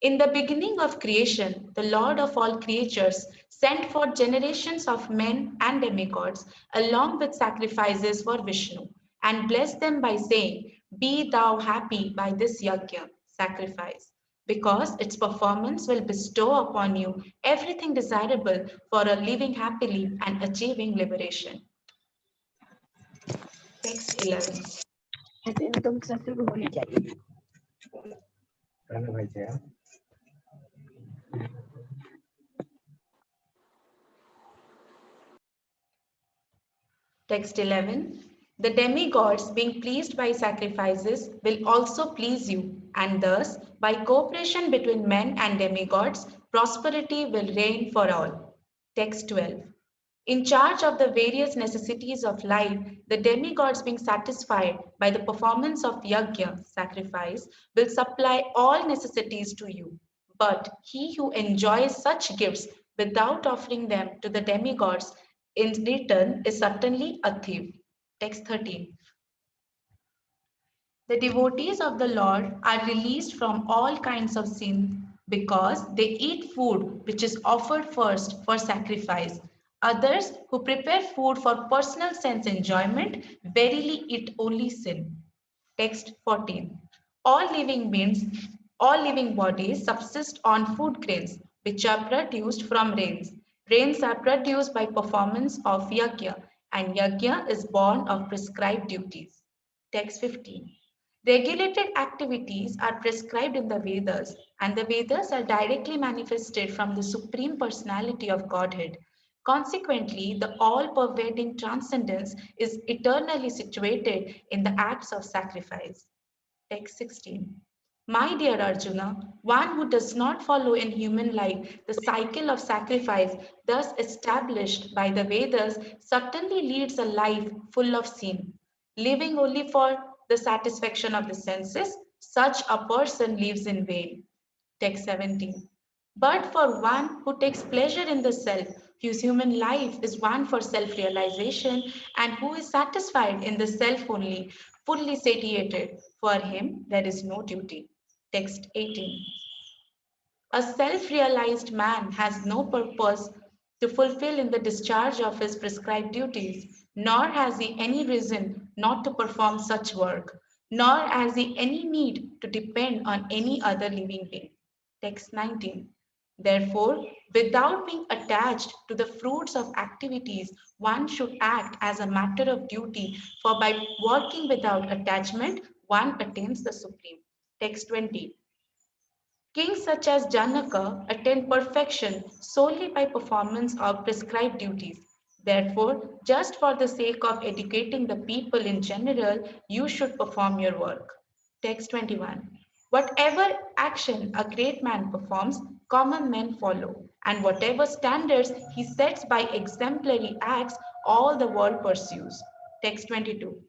In the beginning of creation, the Lord of all creatures sent forth generations of men and demigods along with sacrifices for Vishnu and blessed them by saying, Be thou happy by this yajna, sacrifice, because its performance will bestow upon you everything desirable for a living happily and achieving liberation. Text 11. Text 11. The demigods, being pleased by sacrifices, will also please you, and thus, by cooperation between men and demigods, prosperity will reign for all. Text 12. In charge of the various necessities of life, the demigods, being satisfied by the performance of yajna, sacrifice, will supply all necessities to you. But he who enjoys such gifts without offering them to the demigods in return is certainly a thief. Text 13. The devotees of the Lord are released from all kinds of sin because they eat food which is offered first for sacrifice. Others who prepare food for personal sense enjoyment verily eat only sin. Text 14. All living beings, all living bodies subsist on food grains which are produced from rains. Rains are produced by performance of yajna, and yajna is born of prescribed duties. Text 15. Regulated activities are prescribed in the Vedas, and the Vedas are directly manifested from the Supreme Personality of Godhead. Consequently, the all pervading transcendence is eternally situated in the acts of sacrifice. Text 16. My dear Arjuna, one who does not follow in human life the cycle of sacrifice thus established by the Vedas certainly leads a life full of sin. Living only for the satisfaction of the senses, such a person lives in vain. Text 17. But for one who takes pleasure in the self, whose human life is one for self realization, and who is satisfied in the self only, fully satiated, for him there is no duty. Text 18. A self realized man has no purpose to fulfill in the discharge of his prescribed duties, nor has he any reason not to perform such work, nor has he any need to depend on any other living being. Text 19. Therefore, without being attached to the fruits of activities, one should act as a matter of duty, for by working without attachment, one attains the supreme. Text 20. Kings such as Janaka attain perfection solely by performance of prescribed duties. Therefore, just for the sake of educating the people in general, you should perform your work. Text 21. Whatever action a great man performs, common men follow, and whatever standards he sets by exemplary acts, all the world pursues. Text 22.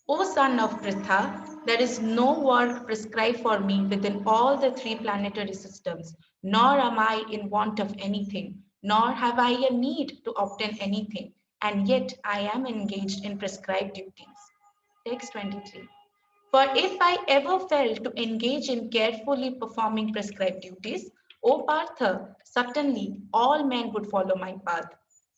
O son of Pritha, there is no work prescribed for me within all the three planetary systems, nor am I in want of anything, nor have I a need to obtain anything, and yet I am engaged in prescribed duties. Text 23. For if I ever failed to engage in carefully performing prescribed duties, O Partha, certainly all men would follow my path.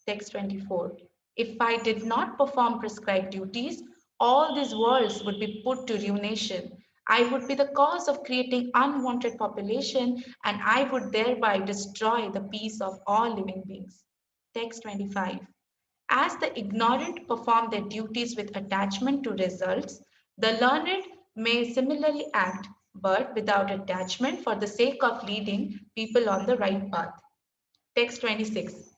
Text 24. If I did not perform prescribed duties, all these worlds would be put to ruination. I would be the cause of creating unwanted population, and I would thereby destroy the peace of all living beings. Text 25. As the ignorant perform their duties with attachment to results, the learned may similarly act, but without attachment for the sake of leading people on the right path. Text 26.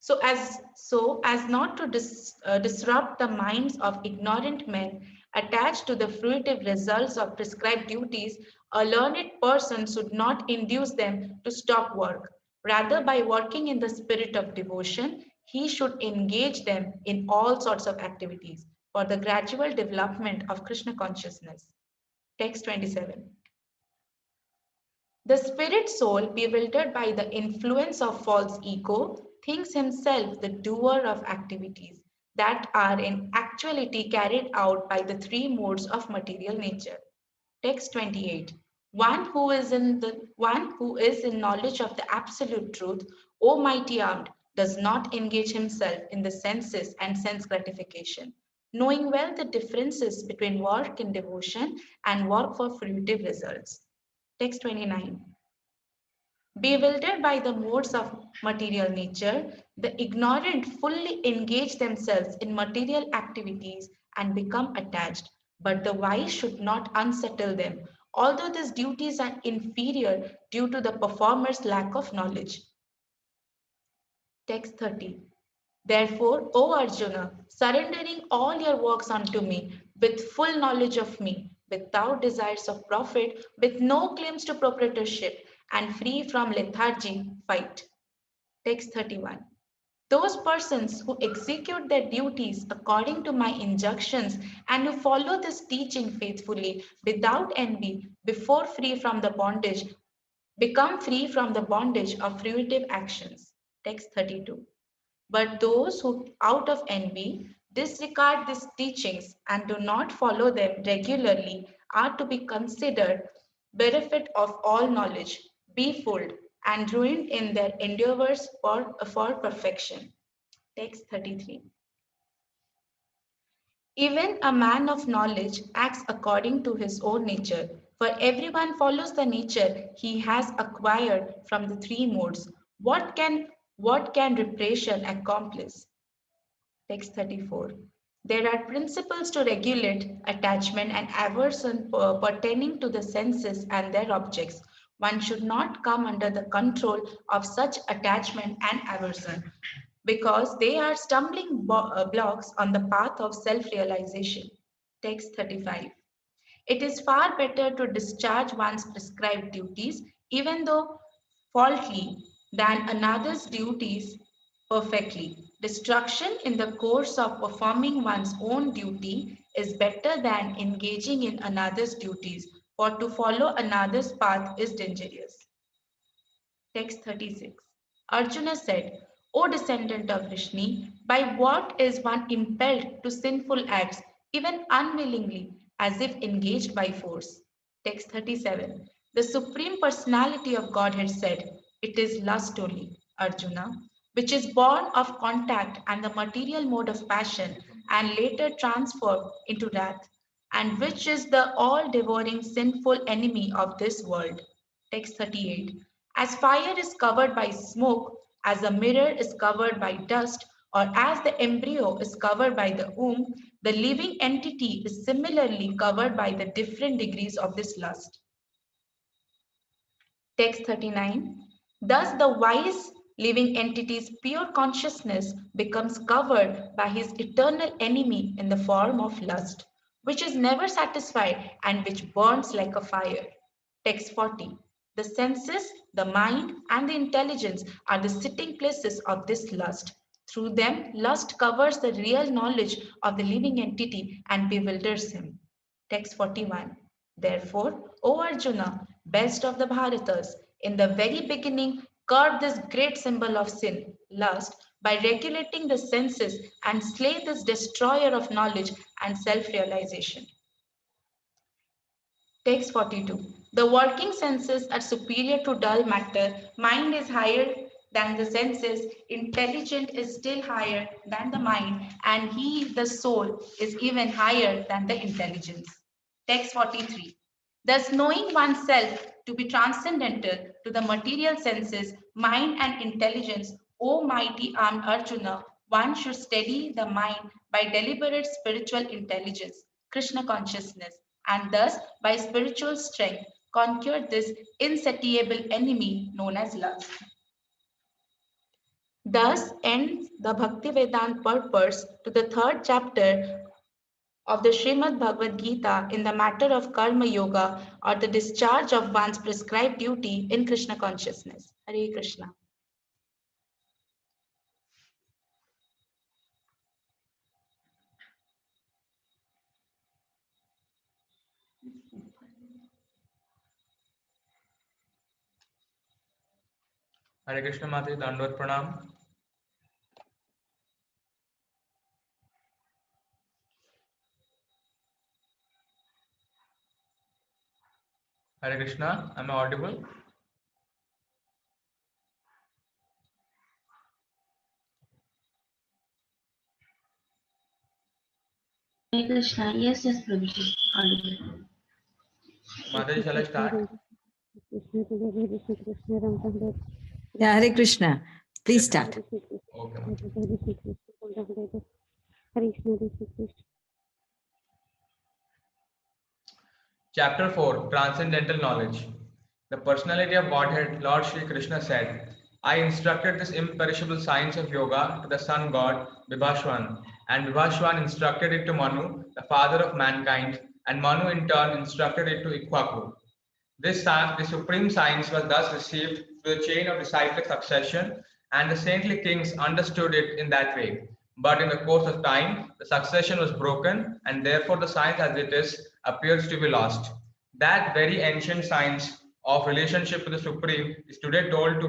So as not to disrupt the minds of ignorant men attached to the fruitive results of prescribed duties, a learned person should not induce them to stop work. Rather, by working in the spirit of devotion, he should engage them in all sorts of activities for the gradual development of Krishna consciousness. Text 27. The spirit soul, bewildered by the influence of false ego, thinks himself the doer of activities that are in actuality carried out by the three modes of material nature. Text 28. One who is in knowledge of the absolute truth, O mighty armed, does not engage himself in the senses and sense gratification, knowing well the differences between work in devotion and work for fruitive results. Text 29. Bewildered by the modes of material nature, the ignorant fully engage themselves in material activities and become attached. But the wise should not unsettle them, although these duties are inferior due to the performer's lack of knowledge. Text 30. Therefore, O Arjuna, surrendering all your works unto me, with full knowledge of me, without desires of profit, with no claims to proprietorship, and free from lethargy, fight. Text 31. Those persons who execute their duties according to my injunctions and who follow this teaching faithfully without envy before free from the bondage become free from the bondage of fruitive actions. Text 32. But those who, out of envy, disregard these teachings and do not follow them regularly are to be considered bereft of all knowledge, befooled, and ruined in their endeavors for perfection. Text 33. Even a man of knowledge acts according to his own nature, for everyone follows the nature he has acquired from the three modes. What can repression accomplish? Text 34. There are principles to regulate attachment and aversion pertaining to the senses and their objects. One should not come under the control of such attachment and aversion because they are stumbling blocks on the path of self-realization. Text 35. It is far better to discharge one's prescribed duties, even though faultily, than another's duties perfectly. Destruction in the course of performing one's own duty is better than engaging in another's duties, for to follow another's path is dangerous. Text 36. Arjuna said, O descendant of Vrishni, by what is one impelled to sinful acts, even unwillingly, as if engaged by force? Text 37. The Supreme Personality of Godhead said, it is lust only, Arjuna, which is born of contact and the material mode of passion and later transformed into wrath, and which is the all-devouring sinful enemy of this world. Text 38. As fire is covered by smoke, as a mirror is covered by dust, or as the embryo is covered by the womb, the living entity is similarly covered by the different degrees of this lust. Text 39. Thus, the wise living entity's pure consciousness becomes covered by his eternal enemy in the form of lust, which is never satisfied and which burns like a fire. Text 40. The senses, the mind, and the intelligence are the sitting places of this lust. Through them, lust covers the real knowledge of the living entity and bewilders him. Text 41. Therefore, O Arjuna, best of the Bharatas, in the very beginning, curb this great symbol of sin, lust, by regulating the senses and slay this destroyer of knowledge and self-realization. Text 42. The working senses are superior to dull matter. Mind is higher than the senses. Intelligent is still higher than the mind. And he, the soul, is even higher than the intelligence. Text 43. Thus, knowing oneself to be transcendental to the material senses, mind and intelligence, O mighty armed Arjuna, one should steady the mind by deliberate spiritual intelligence, Krishna consciousness, and thus by spiritual strength conquer this insatiable enemy known as lust. Thus ends the Bhakti Vedanta purpose to the third chapter of the Srimad Bhagavad Gita in the matter of Karma Yoga, or the discharge of one's prescribed duty in Krishna consciousness. Hare Krishna. Hare Krishna Mataji, Dandavad Pranam. Hare Krishna, am I audible? Hare Krishna. Yes, Prabhuji. Audible. Mataji, shall I start? Yeah, Hare Krishna. Please start. Okay. Chapter 4, Transcendental Knowledge. The personality of Godhead, Lord Shri Krishna said, I instructed this imperishable science of yoga to the sun god Vibhashwan, and Vibhashwan instructed it to Manu, the father of mankind, and Manu in turn instructed it to Ikwaku. The supreme science was thus received through the chain of disciplic succession, and the saintly kings understood it in that way. But in the course of time, the succession was broken, and therefore the science as it is appears to be lost. That very ancient science of relationship to the Supreme is today told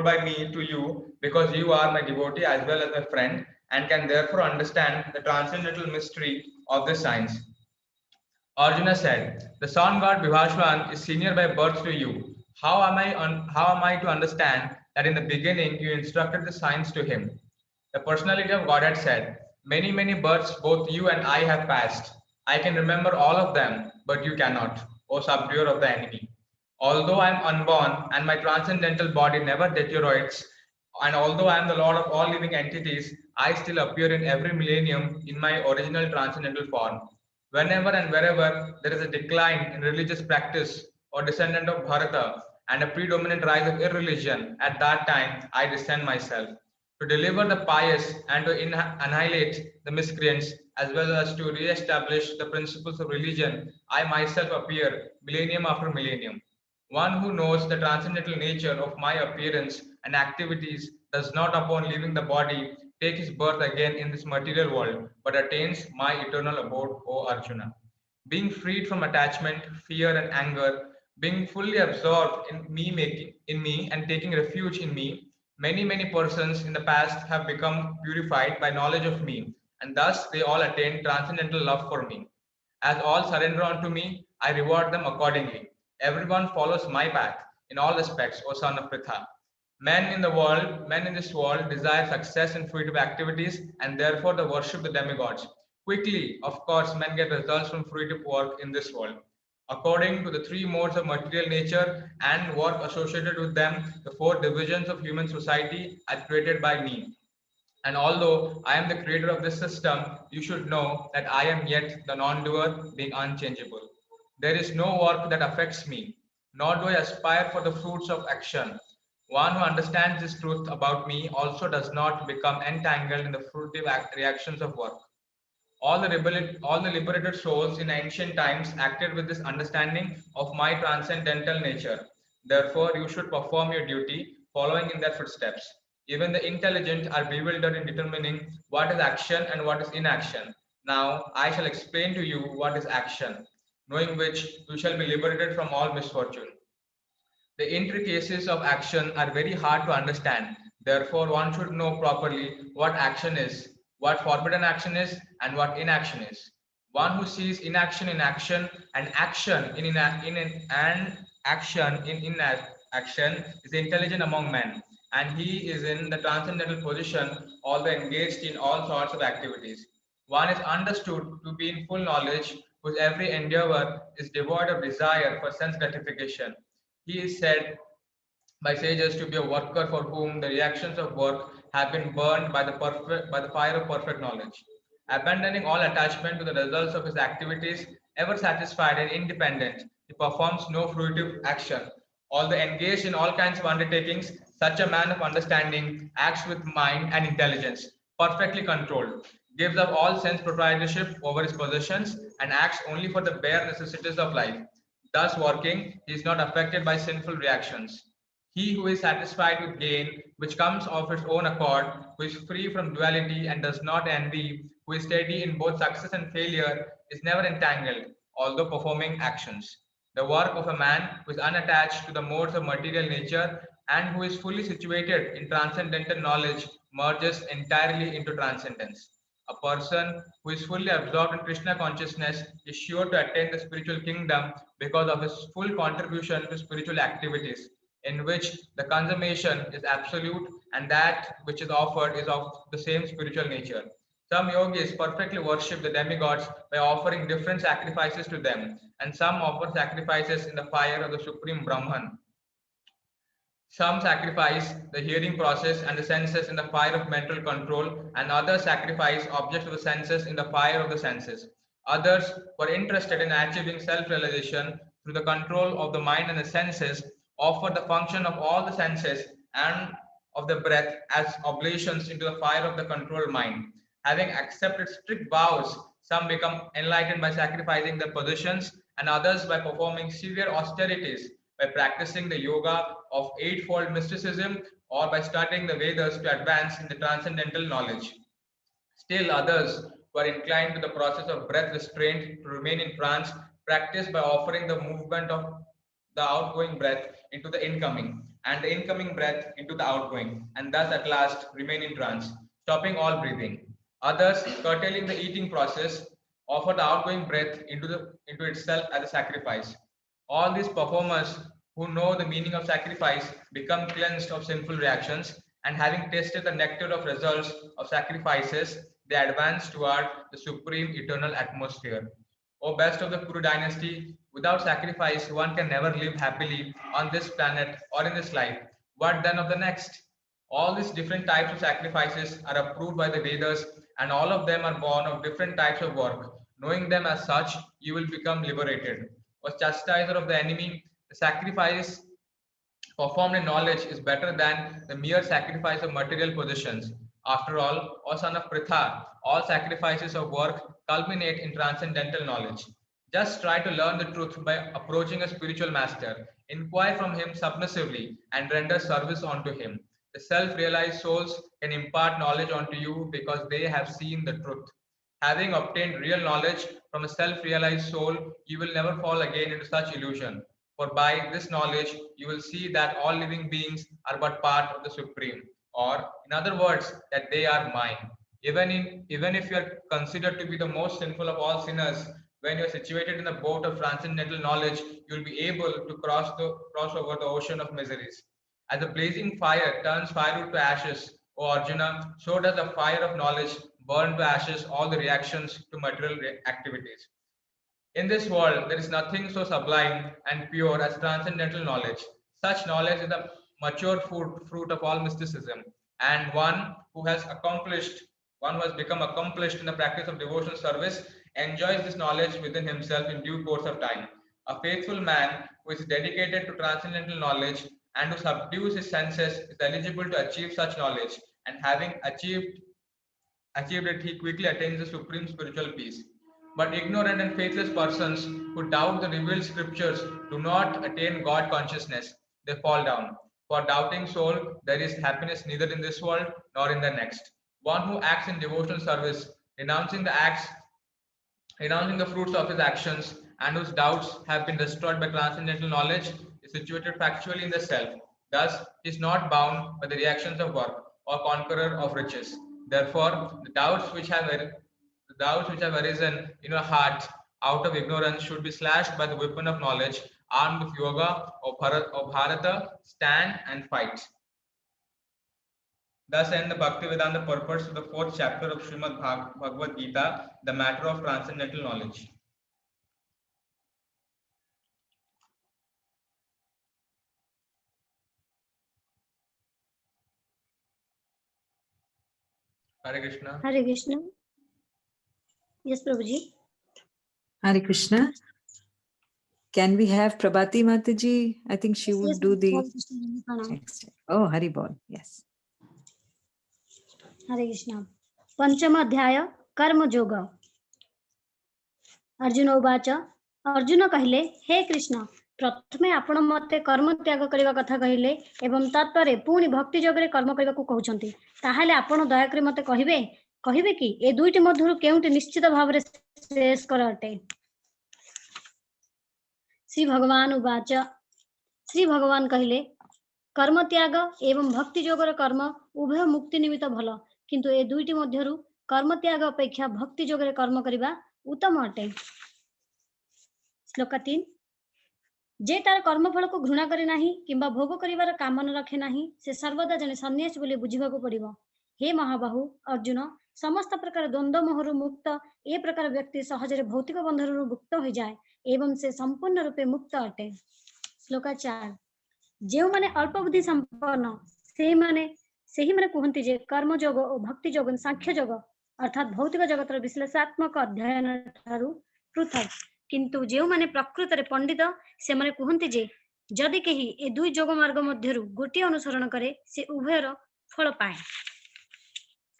by me to you, because you are my devotee as well as my friend, and can therefore understand the transcendental mystery of this science. Arjuna said, "The sun god Vibhashwan is senior by birth to you. How am I to understand that in the beginning you instructed the science to him?" The personality of Godhead said, "Many, many births both you and I have passed. I can remember all of them, but you cannot, O subduer of the enemy. Although I am unborn and my transcendental body never deteriorates, and although I am the Lord of all living entities, I still appear in every millennium in my original transcendental form. Whenever and wherever there is a decline in religious practice or descendant of Bharata and a predominant rise of irreligion, at that time I descend myself to deliver the pious and to annihilate the miscreants, as well as to re-establish the principles of religion. I myself appear millennium after millennium. One who knows the transcendental nature of my appearance and activities does not, upon leaving the body, take his birth again in this material world, but attains my eternal abode, O Arjuna. Being freed from attachment, fear, and anger, being fully absorbed in me and taking refuge in me, many, many persons in the past have become purified by knowledge of me, and thus they all attain transcendental love for me. As all surrender unto me, I reward them accordingly. Everyone follows my path in all respects, O son of Pritha. Men in this world desire success in fruitive activities, and therefore they worship the demigods. Quickly, of course, men get results from fruitive work in this world. According to the three modes of material nature and work associated with them, the four divisions of human society are created by me. And although I am the creator of this system, you should know that I am yet the non-doer, being unchangeable. There is no work that affects me, nor do I aspire for the fruits of action. One who understands this truth about me also does not become entangled in the fruitive reactions of work. All the liberated souls in ancient times acted with this understanding of my transcendental nature. Therefore, you should perform your duty following in their footsteps. Even the intelligent are bewildered in determining what is action and what is inaction. Now, I shall explain to you what is action, knowing which you shall be liberated from all misfortune. The intricacies of action are very hard to understand. Therefore, one should know properly what action is, what forbidden action is, and what inaction is. One who sees inaction in action and action and action in inaction is intelligent among men, and he is in the transcendental position, although engaged in all sorts of activities. One is understood to be in full knowledge, whose every endeavor is devoid of desire for sense gratification. He is said by sages to be a worker for whom the reactions of work have been burned by the fire of perfect knowledge. Abandoning all attachment to the results of his activities, ever satisfied and independent, he performs no fruitive action. Although engaged in all kinds of undertakings, such a man of understanding acts with mind and intelligence, perfectly controlled, gives up all sense proprietorship over his possessions, and acts only for the bare necessities of life. Thus working, he is not affected by sinful reactions. He who is satisfied with gain, which comes of its own accord, who is free from duality and does not envy, who is steady in both success and failure, is never entangled, although performing actions. The work of a man who is unattached to the modes of material nature and who is fully situated in transcendental knowledge merges entirely into transcendence. A person who is fully absorbed in Krishna consciousness is sure to attain the spiritual kingdom because of his full contribution to spiritual activities, in which the consummation is absolute and that which is offered is of the same spiritual nature. Some yogis perfectly worship the demigods by offering different sacrifices to them, and some offer sacrifices in the fire of the Supreme Brahman. Some sacrifice the hearing process and the senses in the fire of mental control, and others sacrifice objects of the senses in the fire of the senses. Others, who are interested in achieving self realization through the control of the mind and the senses, offer the function of all the senses and of the breath as oblations into the fire of the controlled mind. Having accepted strict vows, some become enlightened by sacrificing their possessions, and others by performing severe austerities, by practicing the yoga of eightfold mysticism, or by studying the Vedas to advance in the transcendental knowledge. Still others who are inclined to the process of breath restraint to remain in trance practice by offering the movement of the outgoing breath into the incoming and the incoming breath into the outgoing, and thus at last remain in trance, stopping all breathing. Others, curtailing the eating process, offer the outgoing breath into itself as a sacrifice. All these performers who know the meaning of sacrifice become cleansed of sinful reactions, and having tasted the nectar of results of sacrifices, they advance toward the supreme eternal atmosphere. O best of the Kuru dynasty, without sacrifice, one can never live happily on this planet or in this life. What then of the next? All these different types of sacrifices are approved by the Vedas, and all of them are born of different types of work. Knowing them as such, you will become liberated. O chastiser of the enemy, the sacrifice performed in knowledge is better than the mere sacrifice of material possessions. After all, O son of Pritha, all sacrifices of work culminate in transcendental knowledge. Just try to learn the truth by approaching a spiritual master. Inquire from him submissively and render service unto him. The self realized souls can impart knowledge unto you because they have seen the truth. Having obtained real knowledge from a self realized soul, you will never fall again into such illusion. For by this knowledge, you will see that all living beings are but part of the Supreme, or in other words, that they are mine. Even if you are considered to be the most sinful of all sinners, when you are situated in the boat of transcendental knowledge, you will be able to cross over the ocean of miseries. As a blazing fire turns firewood to ashes, O Arjuna, so does the fire of knowledge burn to ashes all the reactions to material activities. In this world, there is nothing so sublime and pure as transcendental knowledge. Such knowledge is the mature fruit of all mysticism, and one who has become accomplished in the practice of devotional service, enjoys this knowledge within himself in due course of time. A faithful man who is dedicated to transcendental knowledge and who subdues his senses is eligible to achieve such knowledge, and having achieved it, he quickly attains the supreme spiritual peace. But ignorant and faithless persons who doubt the revealed scriptures do not attain God consciousness. They fall down. For doubting soul, there is happiness neither in this world nor in the next. One who acts in devotional service, renouncing the fruits of his actions, and whose doubts have been destroyed by transcendental knowledge, is situated factually in the self. Thus, he is not bound by the reactions of work or conqueror of riches. Therefore, the doubts which have arisen in your heart out of ignorance should be slashed by the weapon of knowledge. Armed with yoga or Bharata, stand and fight. Thus end the Bhaktivedanta purpose of the 4th chapter of Srimad Bhagavad Gita, the matter of transcendental knowledge. Hare Krishna. Hare Krishna. Yes, Prabhuji. Hare Krishna. Can we have Prabhati Mataji? I think she would do the next. Oh, Hari Bol. Yes. Hare Krishna. Panchama Adhyaya Karma Yoga. Arjuna Uvacha. Arjuna कहले हे कृष्ण प्रथमे आपण मते कर्म त्याग करबा कथा कहले एवं तत्परे पुणी भक्ति जोगरे कर्म करबा को कहउछंती ताहाले आपण दया करी मते कहिबे कि ए दुईटी मधुर केउटी निश्चित भावरे श्रेष्ठ कर अटे श्री भगवान उवाच श्री भगवान कहले कर्म त्याग एवं भक्ति जोगर कर्म उभय मुक्ति निमित्त भल किंतु ए दुईटी मध्यरु कर्म त्याग अपेक्षा भक्ति जोगरे कर्म करिबा उत्तम अटे श्लोक 3 जे तार कर्मफल को घृणा करे नाही किंबा भोग करिवार कामना रखे नाही से सर्वदा जने सन्यासी बोली बुझिबाको पड़िबो हे महाबाहु अर्जुन समस्त प्रकार द्वंद्व मोहरु मुक्त ए प्रकार व्यक्ति सहजरे भौतिक बंधनरु मुक्त हो जाए एवं से संपूर्ण रूपे मुक्त अटे श्लोक 4 जेउ माने अल्प बुद्धि संपन्न सेही माने कहंती जे कर्म योग और भक्ति योग सांख्य योग अर्थात भौतिक जगतर विश्लेषणात्मक अध्ययन ठारू पृथक किंतु जेउ माने प्रकृत रे पंडित से माने कहंती जे जदि केही ए दुई जोग मार्ग मध्यरु गोटे अनुसरण करे से उभयर फल पाए।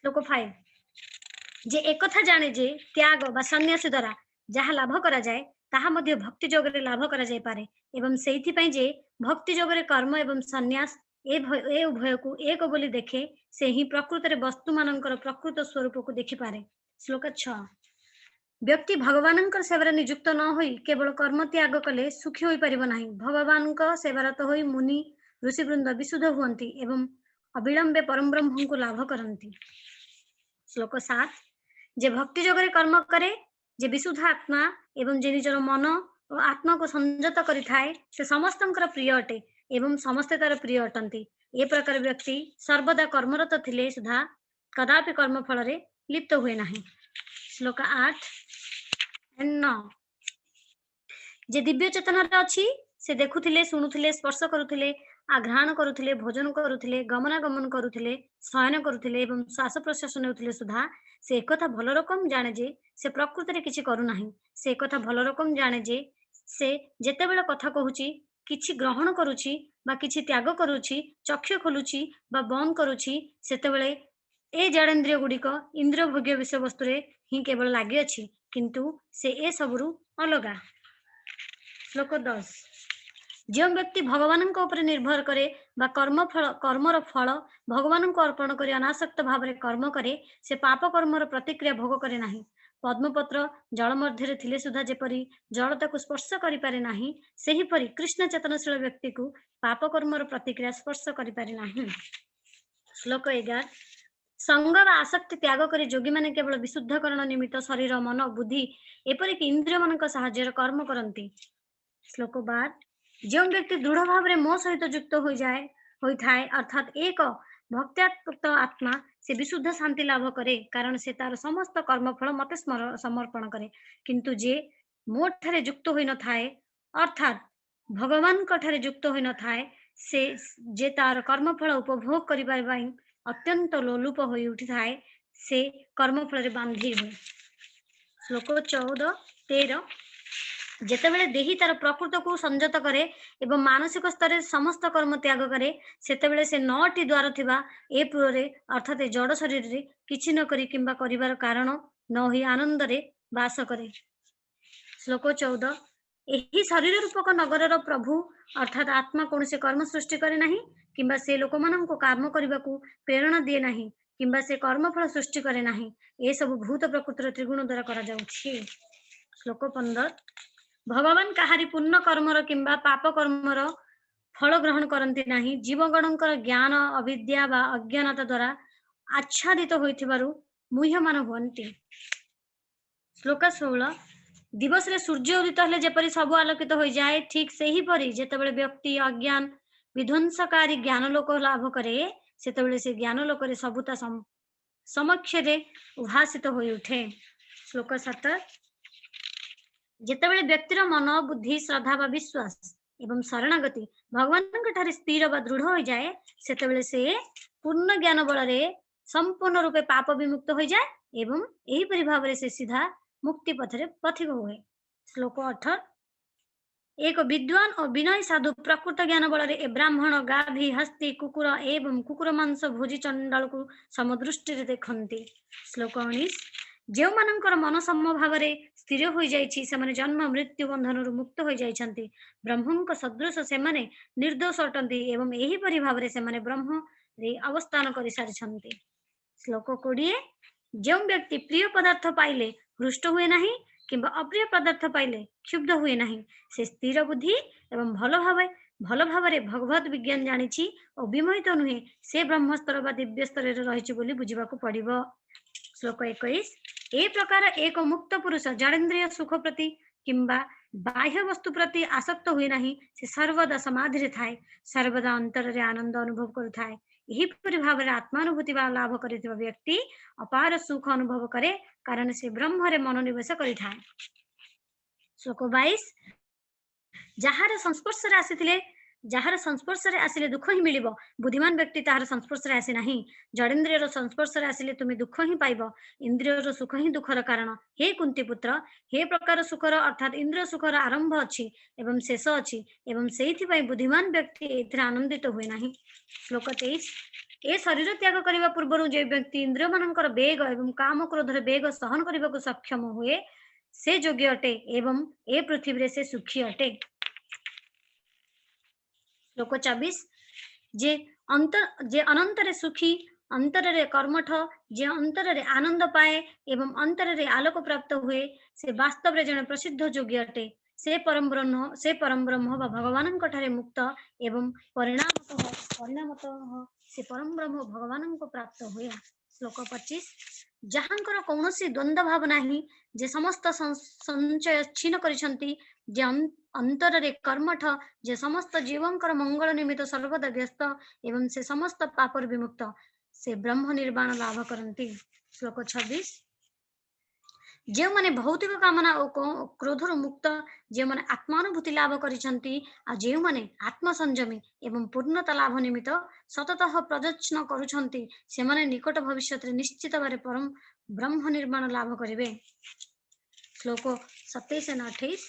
श्लोक 5 जे एकथा जाने जे त्याग बा सन्यास द्वारा जहा लाभ करा जाए ताहा मध्य भक्ति जोगरे लाभ करा जाय पारे एवं सेहिथि पई जे भक्ति जोगरे कर्म एवं सन्यास ए उभय को एक बोली देखे से ही प्रकृत रे वस्तु मानकर प्रकृत स्वरूप को देखि पारे। श्लोक 6 व्यक्ति भगवानंकर सेवारे नियुक्त न होई केवल कर्म त्याग कले सुखी होई परिबो नाही। भगवानक सेवारत होई मुनि ऋषिवृंद विशुद्ध हुअन्ति एवं अविलंबे परम ब्रह्म को लाभ करन्ति। श्लोक 7 जे भक्ति जोगरे कर्म करे जे विशुद्ध आत्मा एवं जे निजर मन और आत्मा को संयत करि थाए से समस्तंकर प्रिय अटे एवं समस्ते तार प्रिय अटंती। ए प्रकार व्यक्ति सर्वदा कर्मरत थिले सुधा कदापि कर्म फल रे लिप्त हुए नाही। श्लोक 8 and 9 जे दिव्य चेतन अच्छी से देखुथिले शुणुथिले स्पर्श करुथिले आघ्राण करुथिले भोजन करुथिले गमनागमन करुथिले शयन करुथिले एवं श्वास प्रश्वास नेउथिले सुधा से एकथा भल रकम जाने जे से प्रकृति रे किछि करू नाही। से एकथा भल रकम जाने जे से जेतेबेले कथा कहूची किछि ग्रहण करूची बा किछि त्याग करूची चक्षु खोलुची बा बंद करूची सेतेबेले ए जड़ेन्द्रिय गुड़िक इंद्रिय भोग्य विषय वस्तु रे ही केवल लागि अछि किंतु से ए सबरु अलगा। श्लोक 10 जो व्यक्ति भगवान निर्भर करे बा कर्मर फल भगवान को अर्पण कर अनासक्त भाव कर्म करे से पाप कर्मर प्रतिक्रिया भोग करे नाही। पद्मपत्र जल मध्य थिले सुधा जेपरी जल ताकू स्पर्श करि पारे नाही सेही परी कृष्ण चेतनशील व्यक्ति को पाप कर्मर प्रतिक्रिया स्पर्श करि पारे नाही। श्लोक 11 संग व आसक्ति त्याग करी जोगी माने केवल विशुद्धकरण निमित्त शरीर मन बुद्धि एपरिक इंद्रिय मानक साहाय्य कर्म करती। श्लोक 12 जो व्यक्ति दृढ़ भाव में मो सहित युक्त हो जाए होइथाए अर्थात एक भक्त्यात्मक आत्मा से विशुद्ध शांति लाभ करे कारण से तार समस्त कर्मफल मते समर्पण करे किंतु जे मो ठारे युक्त होई न थाए अर्थात भगवान को ठारे युक्त होई न थाए से जे तार कर्मफल उपभोग करिबा पई अत्यंत लोलुप होई उठी थाए से कर्मफल रे बांधी हुए। श्लोक 14-13 जेतेबेले देही तार प्रकृत को संयत करे एवं मानसिक स्तर समस्त कर्म त्याग करे सेतेबेले से 9टी द्वार थिबा ए पुरे अर्थात जड़ शरीर रे किछि न करी किंबा करिवार कारण न होई आनंद रे वास करे। श्लोक 14 एही शरीर रूपक नगर प्रभु अर्थात आत्मा कौन से कर्म सृष्टि करे नहीं किंबा से लोक मानन को कर्म करबा को प्रेरणा दिए नहीं किंबा से कर्मफल सृष्टि करे नहीं ए सब भूत प्रकृतिर त्रिगुण द्वारा करा जाउछि। श्लोक 15 भगवान काहारी पुण्य कर्मर किंबा पाप कर्मर फल ग्रहण करती नहीं जीवगणकर ज्ञान अविद्या बा अज्ञानता द्वारा आच्छादित होइथिबारु मुह्यमान हुअन्ति। श्लोक 16 दिवस रे सूर्य उदित हेले जेपरि सब आलोकित हो जाए ठीक सेही परि जेतेबेले व्यक्ति अज्ञान विध्वंसकारी ज्ञान लोक लाभ करे सेतेबेले से ज्ञान लोक रे सबुता समक्ष रे उभासित होई उठे। श्लोक 17 जेतेबेले व्यक्तिर मन बुद्धि श्रद्धा बा विश्वास एवं शरणागति भगवान ठारे स्थिर बा दृढ़ हो जाए सेतेबेले से पूर्ण ज्ञान बल रे संपूर्ण रूपे पाप विमुक्त हो जाए एवं एही परि भाव रे से सीधा मुक्ति पथरे पथिक हुए। श्लोक 18 एक विद्वान और विनय साधु प्रकृत ज्ञान बल रे ब्राह्मण गाभी हस्ती कुकुर एवं कुकुर मांस भोजी चंडाल को समदृष्टि रे देखंती। श्लोक 19 जो मानकर मन समभाव रे स्थिर हो जाइछि से माने जन्म मृत्यु बंधन रु मुक्त हो जाइछन्ति ब्रह्मंक सदृश से माने निर्दोष अटंती एवं एही परि भाव रे से माने ब्रह्म रे अवस्थान करि सारिछन्ति। श्लोक 20 जो व्यक्ति प्रिय पदार्थ पाइले हृष्ट हुए नहीं किंबा अप्रिय पदार्थ पाइले क्षुब्ध हुए नहीं से स्थिर बुद्धि एवं भल भाव रे भगवत विज्ञान जानिछि और विमोहित नुहे से ब्रह्मस्तर बा दिव्य स्तर रे रहिछि बोली बुझिबाकू पड़िबो। श्लोक 21 ए प्रकार एक मुक्त पुरुष जड़ेन्द्रिय सुख प्रति किंबा बाह्य वस्तु प्रति आसक्त हुए नहीं से सर्वदा समाधि रे थाए सर्वदा अंतर रे आनंद अनुभव करुथाए यही परि भाव रे आत्मानुभूति बा लाभ करिथिबा व्यक्ति अपार सुख अनुभव करे कारण से ब्रह्म रे मनोनिवेश करिथाए। श्लोक 22 जहार संस्पर्श रे आसीथिले ଯାହାର ସଂସ୍ପର୍ଶରେ ଆସିଲେ ଦୁଃଖ ହିଁ ମିଳିବ, ବୁଦ୍ଧିମାନ ବ୍ୟକ୍ତି ତାହାର ସଂସ୍ପର୍ଶରେ ଆସେ ନାହିଁ। ଜଡେନ୍ଦ୍ରିୟର ସଂସ୍ପର୍ଶରେ ଆସିଲେ ତୁମେ ଦୁଃଖ ହିଁ ପାଇବ, ଇନ୍ଦ୍ରିୟର ସୁଖ ହିଁ ଦୁଃଖର କାରଣ। ହେ କୁନ୍ତି ପୁତ୍ର, ହେ ପ୍ରକାର ସୁଖର ଅର୍ଥାତ୍ ଇନ୍ଦ୍ରିୟ ସୁଖର ଆରମ୍ଭ ଅଛି ଏବଂ ଶେଷ ଅଛି, ଏବଂ ସେଇଥିପାଇଁ ବୁଦ୍ଧିମାନ ବ୍ୟକ୍ତି ଏଥିରେ ଆନନ୍ଦିତ ହୁଏ ନାହିଁ। ଶ୍ଲୋକ 23। ଏ ଶରୀର ତ୍ୟାଗ କରିବା ପୂର୍ବରୁ ଯେ ବ୍ୟକ୍ତି ଇନ୍ଦ୍ରିୟ ମାନଙ୍କର ବେଗ ଏବଂ କାମ କ୍ରୋଧର ବେଗ ସହନ କରିବାକୁ ସକ୍ଷମ ହୁଏ, ସେ ଯୋଗ୍ୟ ଅଟେ ଏବଂ ଏ ପୃଥିବୀରେ ସେ ସୁଖୀ ଅଟେ। ଶ୍ଲୋକ 24। ଯେ ଅନନ୍ତରେ ସୁଖୀ, ଅନ୍ତରରେ କର୍ମଠ, ଯେ ଅନ୍ତରରେ ଆନନ୍ଦ ପାଏ ଏବଂ ଅନ୍ତରରେ ଆଲୋକ ପ୍ରାପ୍ତ ହୁଏ, ସେ ବାସ୍ତବରେ ଜଣେ ପ୍ରସିଦ୍ଧ ଯୋଗୀ ଅଟେ। ସେ ପରମ ବ୍ରହ୍ମ ବା ଭଗବାନଙ୍କ ଠାରେ ମୁକ୍ତ ଏବଂ ପରିଣାମତଃ ସେ ପରମ ବ୍ରହ୍ମ ଭଗବାନଙ୍କ ପ୍ରାପ୍ତ ହୁଏ। ଶ୍ଲୋକ 25। ଯାହାଙ୍କର କୌଣସି ଦ୍ୱନ୍ଦ୍ୱ ଭାବ ନାହିଁ, ଯେ ସମସ୍ତ ସଂଚୟ ଛିନ୍ନ କରିଛନ୍ତି, ଯେ ଅନ୍ତରରେ କର୍ମଠ, ଯେ ସମସ୍ତ ଜୀବଙ୍କର ମଙ୍ଗଳ ନିମିତ୍ତ ସର୍ବଦା ବ୍ୟସ୍ତ ଏବଂ ସେ ସମସ୍ତ ପାପରୁ ବିମୁକ୍ତ, ସେ ବ୍ରହ୍ମ ନିର୍ବାଣ ଲାଭ କରନ୍ତି। ଶ୍ଲୋକ 26। ଯେଉଁମାନେ ଭୌତିକ କାମନା ଓ କ୍ରୋଧରୁ ମୁକ୍ତ, ଯେଉଁମାନେ ଆତ୍ମାନୁଭୂତି ଲାଭ କରିଛନ୍ତି, ଆଉ ଯେଉଁମାନେ ଆତ୍ମସଂଯମୀ ଏବଂ ପୂର୍ଣ୍ଣତା ଲାଭ ନିମିତ୍ତ ସତତଃ ପ୍ରଯତ୍ନ କରୁଛନ୍ତି, ସେମାନେ ନିକଟ ଭବିଷ୍ୟତରେ ନିଶ୍ଚିତ ଭାବରେ ପରମ ବ୍ରହ୍ମ ନିର୍ବାଣ ଲାଭ କରିବେ। ଶ୍ଲୋକ 27 ଓ 28।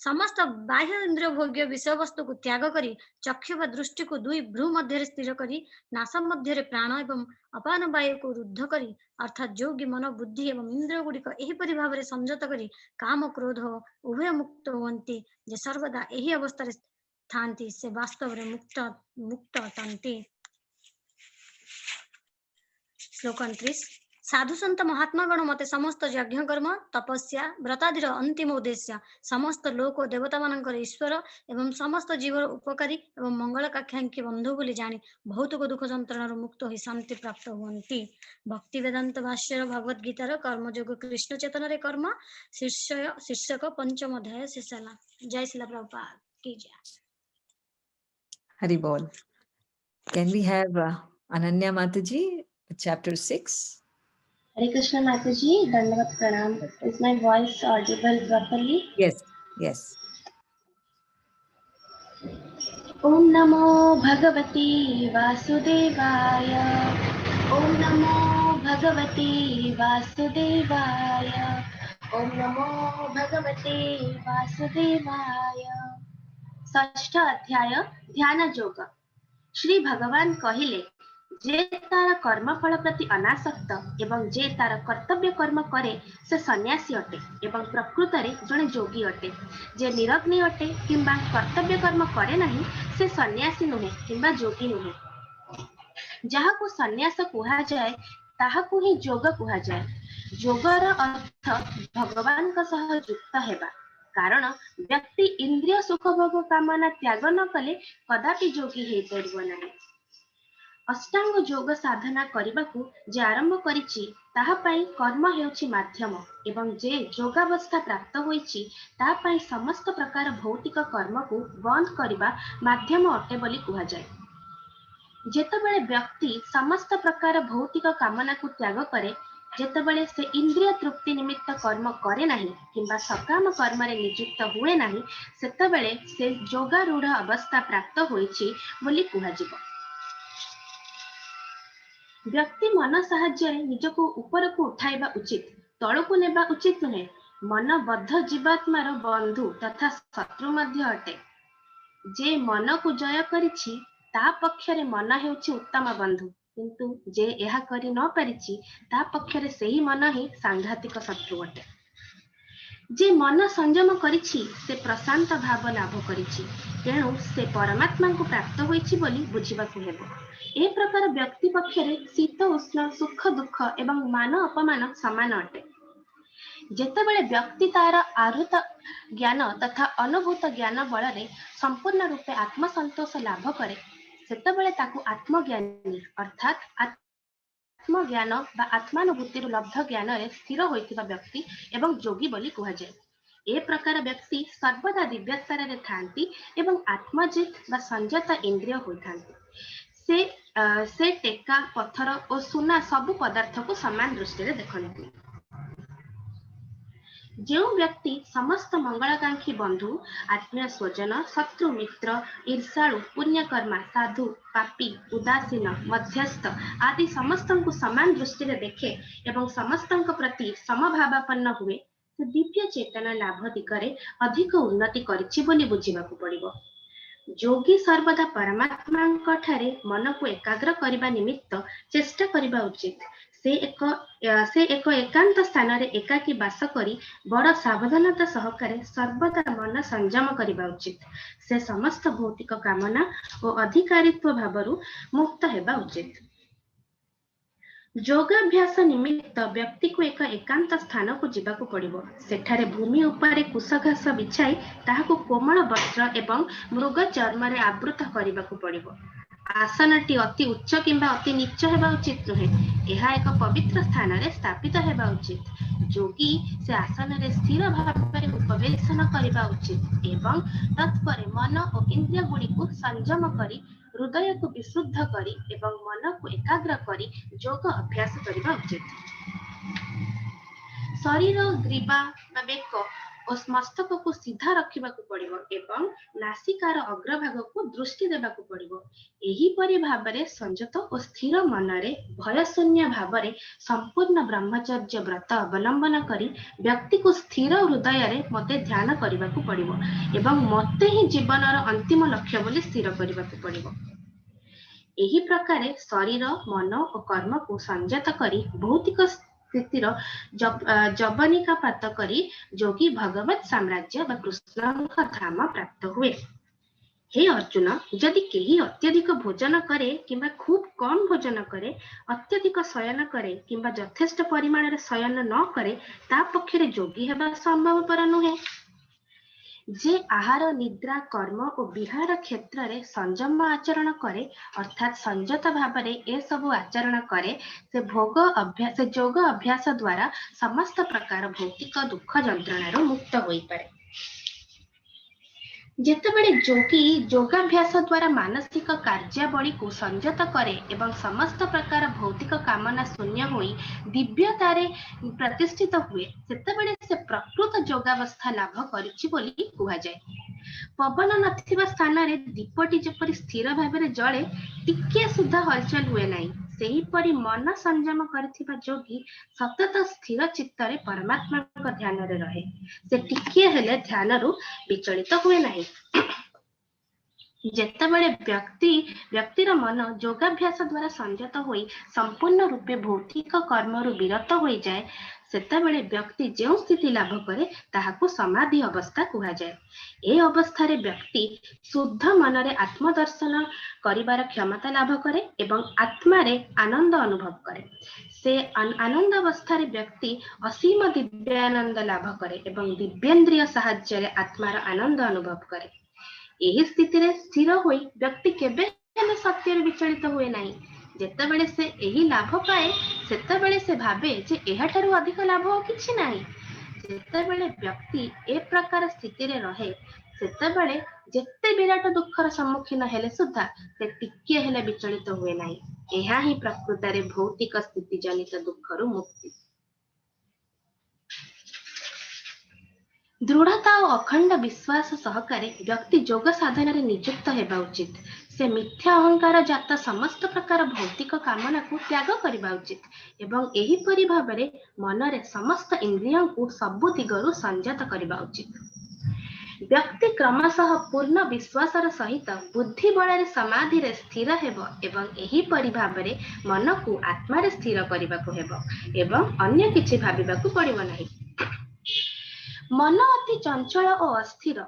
ସମସ୍ତ ବାହ୍ୟ ଇନ୍ଦ୍ରିୟ ଭୋଗ୍ୟ ବିଷୟବସ୍ତୁକୁ ତ୍ୟାଗ କରି ଚକ୍ଷୁ ବା ଦୃଷ୍ଟିକୁ ଦୁଇ ଭ୍ରୁ ମଧ୍ୟରେ ସ୍ଥିର କରି ନାସ ମଧ୍ୟରେ ପ୍ରାଣ ଏବଂ ଅପାନ ବାୟୁକୁ ରୁଦ୍ଧ କରି ଅର୍ଥାତ୍ ଯୋଗୀ ମନ ବୁଦ୍ଧି ଏବଂ ଇନ୍ଦ୍ରିୟ ଗୁଡ଼ିକ ଏହିପରି ଭାବରେ ସଂଯତ କରି କାମ କ୍ରୋଧ ଉଭୟ ମୁକ୍ତ ହୁଅନ୍ତି, ଯେ ସର୍ବଦା ଏହି ଅବସ୍ଥାରେ ଥାନ୍ତି, ସେ ବାସ୍ତବରେ ମୁକ୍ତ ଅଟନ୍ତି। ଶ୍ଲୋକ 29। ସାଧୁ ସନ୍ଥ ମହାତ୍ମାଗଣ ମତେ ସମସ୍ତ ଯଜ୍ଞ କର୍ମ ତପସ୍ୟା ବ୍ରତାଦିର ଅନ୍ତିମ ଉଦ୍ଦେଶ୍ୟ, ସମସ୍ତ ଲୋକ ଓ ଦେବତା ମାନଙ୍କର ଈଶ୍ୱର ଏବଂ ସମସ୍ତ ଜୀବର ଉପକାରୀ ଏବଂ ମଙ୍ଗଳକାକ୍ଷାଙ୍କ୍ଷୀ ବନ୍ଧୁ ବୋଲି ଜାଣି ଭୌତିକ ଦୁଃଖ ଯନ୍ତ୍ରଣାରୁ ମୁକ୍ତ ହୋଇ ଶାନ୍ତି ପ୍ରାପ୍ତ ହୁଅନ୍ତି। ଭକ୍ତି ବେଦାନ୍ତ ଭାଷ୍ୟର ଭଗବତ ଗୀତାର କର୍ମଯୋଗ କୃଷ୍ଣ ଚେତନରେ କର୍ମ ଶୀର୍ଷକ 5ମ ଅଧ୍ୟାୟ ଶେଷ ହେଲା। ଜୟ ଶ୍ରୀଲା ପ୍ରଭୁପାଦ କି ଜୟ। Hari Bol. Can we have Ananya Mataji, chapter 6? Hare Krishna Mataji, Dandavat Pranam. Is my voice audible properly? Yes, yes. Om Namo Bhagavate Vasudevaya. Om Namo Bhagavate Vasudevaya. Om Namo Bhagavate Vasudevaya. ଷଷ୍ଠ ଅଧ୍ୟାୟ ଧ୍ୟାନ ଯୋଗ। ଶ୍ରୀ ଭଗବାନ କହିଲେ, ଯେ ତାର କର୍ମଫଳ ପ୍ରତି ଅନାସକ୍ତ ଏବଂ ଯେ ତାର କର୍ତ୍ତବ୍ୟ କର୍ମ କରେ, ସେ ସନ୍ନ୍ୟାସୀ ଅଟେ ଏବଂ ପ୍ରକୃତରେ ଜଣେ ଯୋଗୀ ଅଟେ। ଯେ ନିରଗ୍ନି ଅଟେ କିମ୍ବା କର୍ତ୍ତବ୍ୟ କର୍ମ କରେ ନାହିଁ, ସେ ସନ୍ନ୍ୟାସୀ ନୁହେଁ କିମ୍ବା ଯୋଗୀ ନୁହେଁ। ଯାହାକୁ ସନ୍ନ୍ୟାସ କୁହାଯାଏ, ତାହାକୁ ହିଁ ଯୋଗ କୁହାଯାଏ। ଯୋଗର ଅର୍ଥ ଭଗବାନଙ୍କ ସହ ଯୁକ୍ତ ହେବା। କାରଣ ବ୍ୟକ୍ତି ଇନ୍ଦ୍ରିୟ ସୁଖଭୋଗ କାମନା ତ୍ୟାଗ ନ କଲେ କଦାପି ଯୋଗୀ ହେଇପାରିବ ନାହିଁ। ଅଷ୍ଟାଙ୍ଗ ଯୋଗ ସାଧନା କରିବାକୁ ଯେ ଆରମ୍ଭ କରିଛି, ତାହା ପାଇଁ କର୍ମ ହେଉଛି ମାଧ୍ୟମ ଏବଂ ଯେ ଯୋଗାବସ୍ଥା ପ୍ରାପ୍ତ ହୋଇଛି, ତାହା ପାଇଁ ସମସ୍ତ ପ୍ରକାର ଭୌତିକ କର୍ମକୁ ବନ୍ଦ କରିବା ମାଧ୍ୟମ ଅଟେ ବୋଲି କୁହାଯାଏ। ଯେତେବେଳେ ବ୍ୟକ୍ତି ସମସ୍ତ ପ୍ରକାର ଭୌତିକ କାମନାକୁ ତ୍ୟାଗ କରେ, ଯେତେବେଳେ ସେ ଇନ୍ଦ୍ରିୟ ତୃପ୍ତି ନିମିତ୍ତ କର୍ମ କରେ ନାହିଁ କିମ୍ବା ସକାମ କର୍ମରେ ନିଯୁକ୍ତ ହୁଏ ନାହିଁ, ସେତେବେଳେ ସେ ଯୋଗାରୂଢ଼ ଅବସ୍ଥା ପ୍ରାପ୍ତ ହୋଇଛି ବୋଲି କୁହାଯିବ। ବ୍ୟକ୍ତି ମନ ସାହାଯ୍ୟରେ ନିଜକୁ ଉପରକୁ ଉଠାଇବା ଉଚିତ, ତଳକୁ ନେବା ଉଚିତ ନୁହେଁ। ମନ ବଦ୍ଧ ଜୀବାତ୍ମାର ବନ୍ଧୁ ତଥା ଶତ୍ରୁ ମଧ୍ୟ ଅଟେ। ଯେ ମନକୁ ଜୟ କରିଛି, ତା ପକ୍ଷରେ ମନ ହେଉଛି ଉତ୍ତମ ବନ୍ଧୁ, କିନ୍ତୁ ଯେ ଏହା କରି ନ ପାରିଛି, ତା ପକ୍ଷରେ ସେହି ମନ ହିଁ ସାଂଘାତିକ ଶତ୍ରୁ ଅଟେ। ଯେ ମନ ସଂଯମ କରିଛି, ସେ ପ୍ରଶାନ୍ତ ଭାବ ଲାଭ କରିଛି, ତେଣୁ ସେ ପରମାତ୍ମାଙ୍କୁ ପ୍ରାପ୍ତ ହୋଇଛି ବୋଲି ବୁଝିବାକୁ ହେବ। ଏ ପ୍ରକାର ବ୍ୟକ୍ତି ପକ୍ଷରେ ଶୀତ ଉଷ୍ଣ, ସୁଖ ଦୁଃଖ ଏବଂ ମାନ ଅପମାନ ସମାନ ଅଟେ। ଯେତେବେଳେ ବ୍ୟକ୍ତି ତାର ଆହୃତ ଜ୍ଞାନ ତଥା ଅନୁଭୂତ ଜ୍ଞାନ ବଳରେ ସମ୍ପୂର୍ଣ୍ଣ ରୂପେ ଆତ୍ମସନ୍ତୋଷ ଲାଭ କରେ, ସେତେବେଳେ ତାକୁ ଆତ୍ମଜ୍ଞାନୀ ଅର୍ଥାତ୍ ଆତ୍ମଜ୍ଞାନ ବା ଆତ୍ମାନୁଭୂତିରୁ ଲବ୍ଧ ଜ୍ଞାନରେ ସ୍ଥିର ହୋଇଥିବା ବ୍ୟକ୍ତି ଏବଂ ଯୋଗୀ ବୋଲି କୁହାଯାଏ। ଏ ପ୍ରକାର ବ୍ୟକ୍ତି ସର୍ବଦା ଦିବ୍ୟସ୍ତରରେ ଥାନ୍ତି ଏବଂ ଆତ୍ମଜିତ ବା ସଂଯତ ଇନ୍ଦ୍ରିୟ ହୋଇଥାନ୍ତି। ସେ ଟେକା, ପଥର ଓ ସୁନା ସବୁ ପଦାର୍ଥକୁ ସମାନ ଦୃଷ୍ଟିରେ ଦେଖନ୍ତି। जो व्यक्ति समस्त मंगलकांक्षी बंधु आत्मीय स्वजन शत्रु मित्र ईर्षाळु पुण्यकर्मा साधु पापी उदासीन मध्यस्थ आदि समस्त को समान दृष्टि देखे एवं समस्त प्रति समभावापन्न हुए से दिव्य चेतना लाभ दिगरे अधिक उन्नति करिछि बोली बुझिबाकु पड़िबो। योगी सर्वदा परमात्मा ठारे मन को एकाग्र करने निमित्त चेष्टा करबा उचित। से एक एकांत स्थान रे एकाकी बास करी बड़ सावधानता सहकारे सर्वदा मन संयम करबा उचित। से समस्त भौतिक कामना और अधिकारित्व भावरु मुक्त हेबा उचित। योगाभ्यास निमित्त व्यक्ति को एक एकांत स्थान को जीवाकू पड़िबो। सेठारे भूमि उपरे कुश घास बिछाई ताहाकू कोमल वस्त्र एवं मृग चर्म रे आवृत करबाकू पड़िबो। आसनटी अति उच्च किंबा अति नीच हेबा उचित नुहे। यह एक पवित्र स्थान रे स्थापित हेबा उचित। योगी से आसन रे स्थिर भाव में उपवेशन करबा उचित एवं तत्परे मन और इंद्रिय गुड़ी को संयम करी हृदय को विशुद्ध करी एवं मन को एकाग्र करी योग अभ्यास करबा उचित। शरीर ग्रीवा बेक और मस्तक को सीधा रखिबाकू पड़िबो एवं नासिकार अग्रभाग को दृष्टि देबाकू पड़िबो। एही परि भाबरे संयत और स्थिर मनरे भयशून्य भावरे संपूर्ण ब्रह्मचर्य व्रत अवलंबन करी व्यक्ति को स्थिर हृदय रे मते ध्यान करबाकू पड़िबो एवं मते ही जीवनर अंतिम लक्ष्य बोली स्थिर करबाकू पड़िबो। एही प्रकारे शरीर मन और कर्म को संयत करी भौतिक स्थितिर जवनिका पात करी योगी भगवत साम्राज्य व कृष्ण धाम प्राप्त हुए। हे अर्जुन, यदि केही अत्यधिक भोजन करे किंबा खूब कम भोजन करे, अत्यधिक शयन करे किंबा यथेष्ट परिमाण रे शयन न करे, ता पक्षरे योगी हेबा संभवपर नुहे। जे आहार निद्रा कर्म और विहार क्षेत्र रे संयम आचरण करे अर्थात संयत भावरे ए सब आचरण करे से योग अभ्यास द्वारा समस्त प्रकार भौतिक दुख जंत्रणा मुक्त होई पारे। जेतेबेले योगी योगाभ्यास द्वारा मानसिक कार्यावली को संयत करे एवं समस्त प्रकार भौतिक कामना शून्य होई दिव्यतारे प्रतिष्ठित हुए सेतेबेले से प्रकृत योगावस्था लाभ करिछि बोली कुहा जाय। पवन नथिबा स्थान रे दीपटी जेपरि स्थिर भाबरे जळे टिके सुद्धा हलचल हुए नाही, सेही परि मन संयम करथिबा योगी सतत स्थिर चित्तरे परमात्मा को ध्यान रे रहे। से टिके हेले ध्यान रु विचलित हुए नाही। जेतेबेले व्यक्तिर मन योगाभ्यास द्वारा संयत होई संपूर्ण रूपे भौतिक कर्मरु विरत होई जाए सेतेबेले व्यक्ति जो स्थिति लाभ करे ताहाकू समाधि अवस्था कुहा जाए। ए अवस्था रे व्यक्ति शुद्ध मन रे आत्मदर्शन करिवार क्षमता लाभ करे एवं आत्मा रे आनंद अनुभव करे। से आनंद अवस्था रे व्यक्ति असीम दिव्यानंद लाभ करे एवं दिव्येंद्रिय साहाय्य रे आत्मार आनंद अनुभव करे। एही स्थिति रे स्थिर होई व्यक्ति केबे हेले सत्य रे विचलित हुए नाही। जेतेबेले से एही लाभ पाए सेतेबेले से भाबे जे एहाठारु अधिक लाभ किछि नाही। जेतेबेले व्यक्ति ए प्रकार स्थिति रे रहे सेतेबेले जेते विराट दुखर सम्मुखीन हेले सुद्धा से टिके हेले विचलित हुए नाही। एहा ही प्रकृत रे भौतिक स्थिति जनित दुखरु मुक्ति। दृढ़ता और अखंड विश्वास सहकारे व्यक्ति योग साधन रे नियुक्त हेबा उचित। से मिथ्या अहंकार जात समस्त प्रकार भौतिक कामना को त्याग करबा उचित एवं एही परि भाबरे मन रे समस्त इंद्रियों को सबु दिगरु संयत करबा उचित। व्यक्ति क्रमशः पूर्ण विश्वासर सहित बुद्धि बल रे समाधि रे स्थिर हेबो एवं एही परि भाबरे मन को आत्मा रे स्थिर करबाकू हेबो एवं अन्य किछि भाबिबाकू पड़िबो नाही। मन अति चंचल और अस्थिर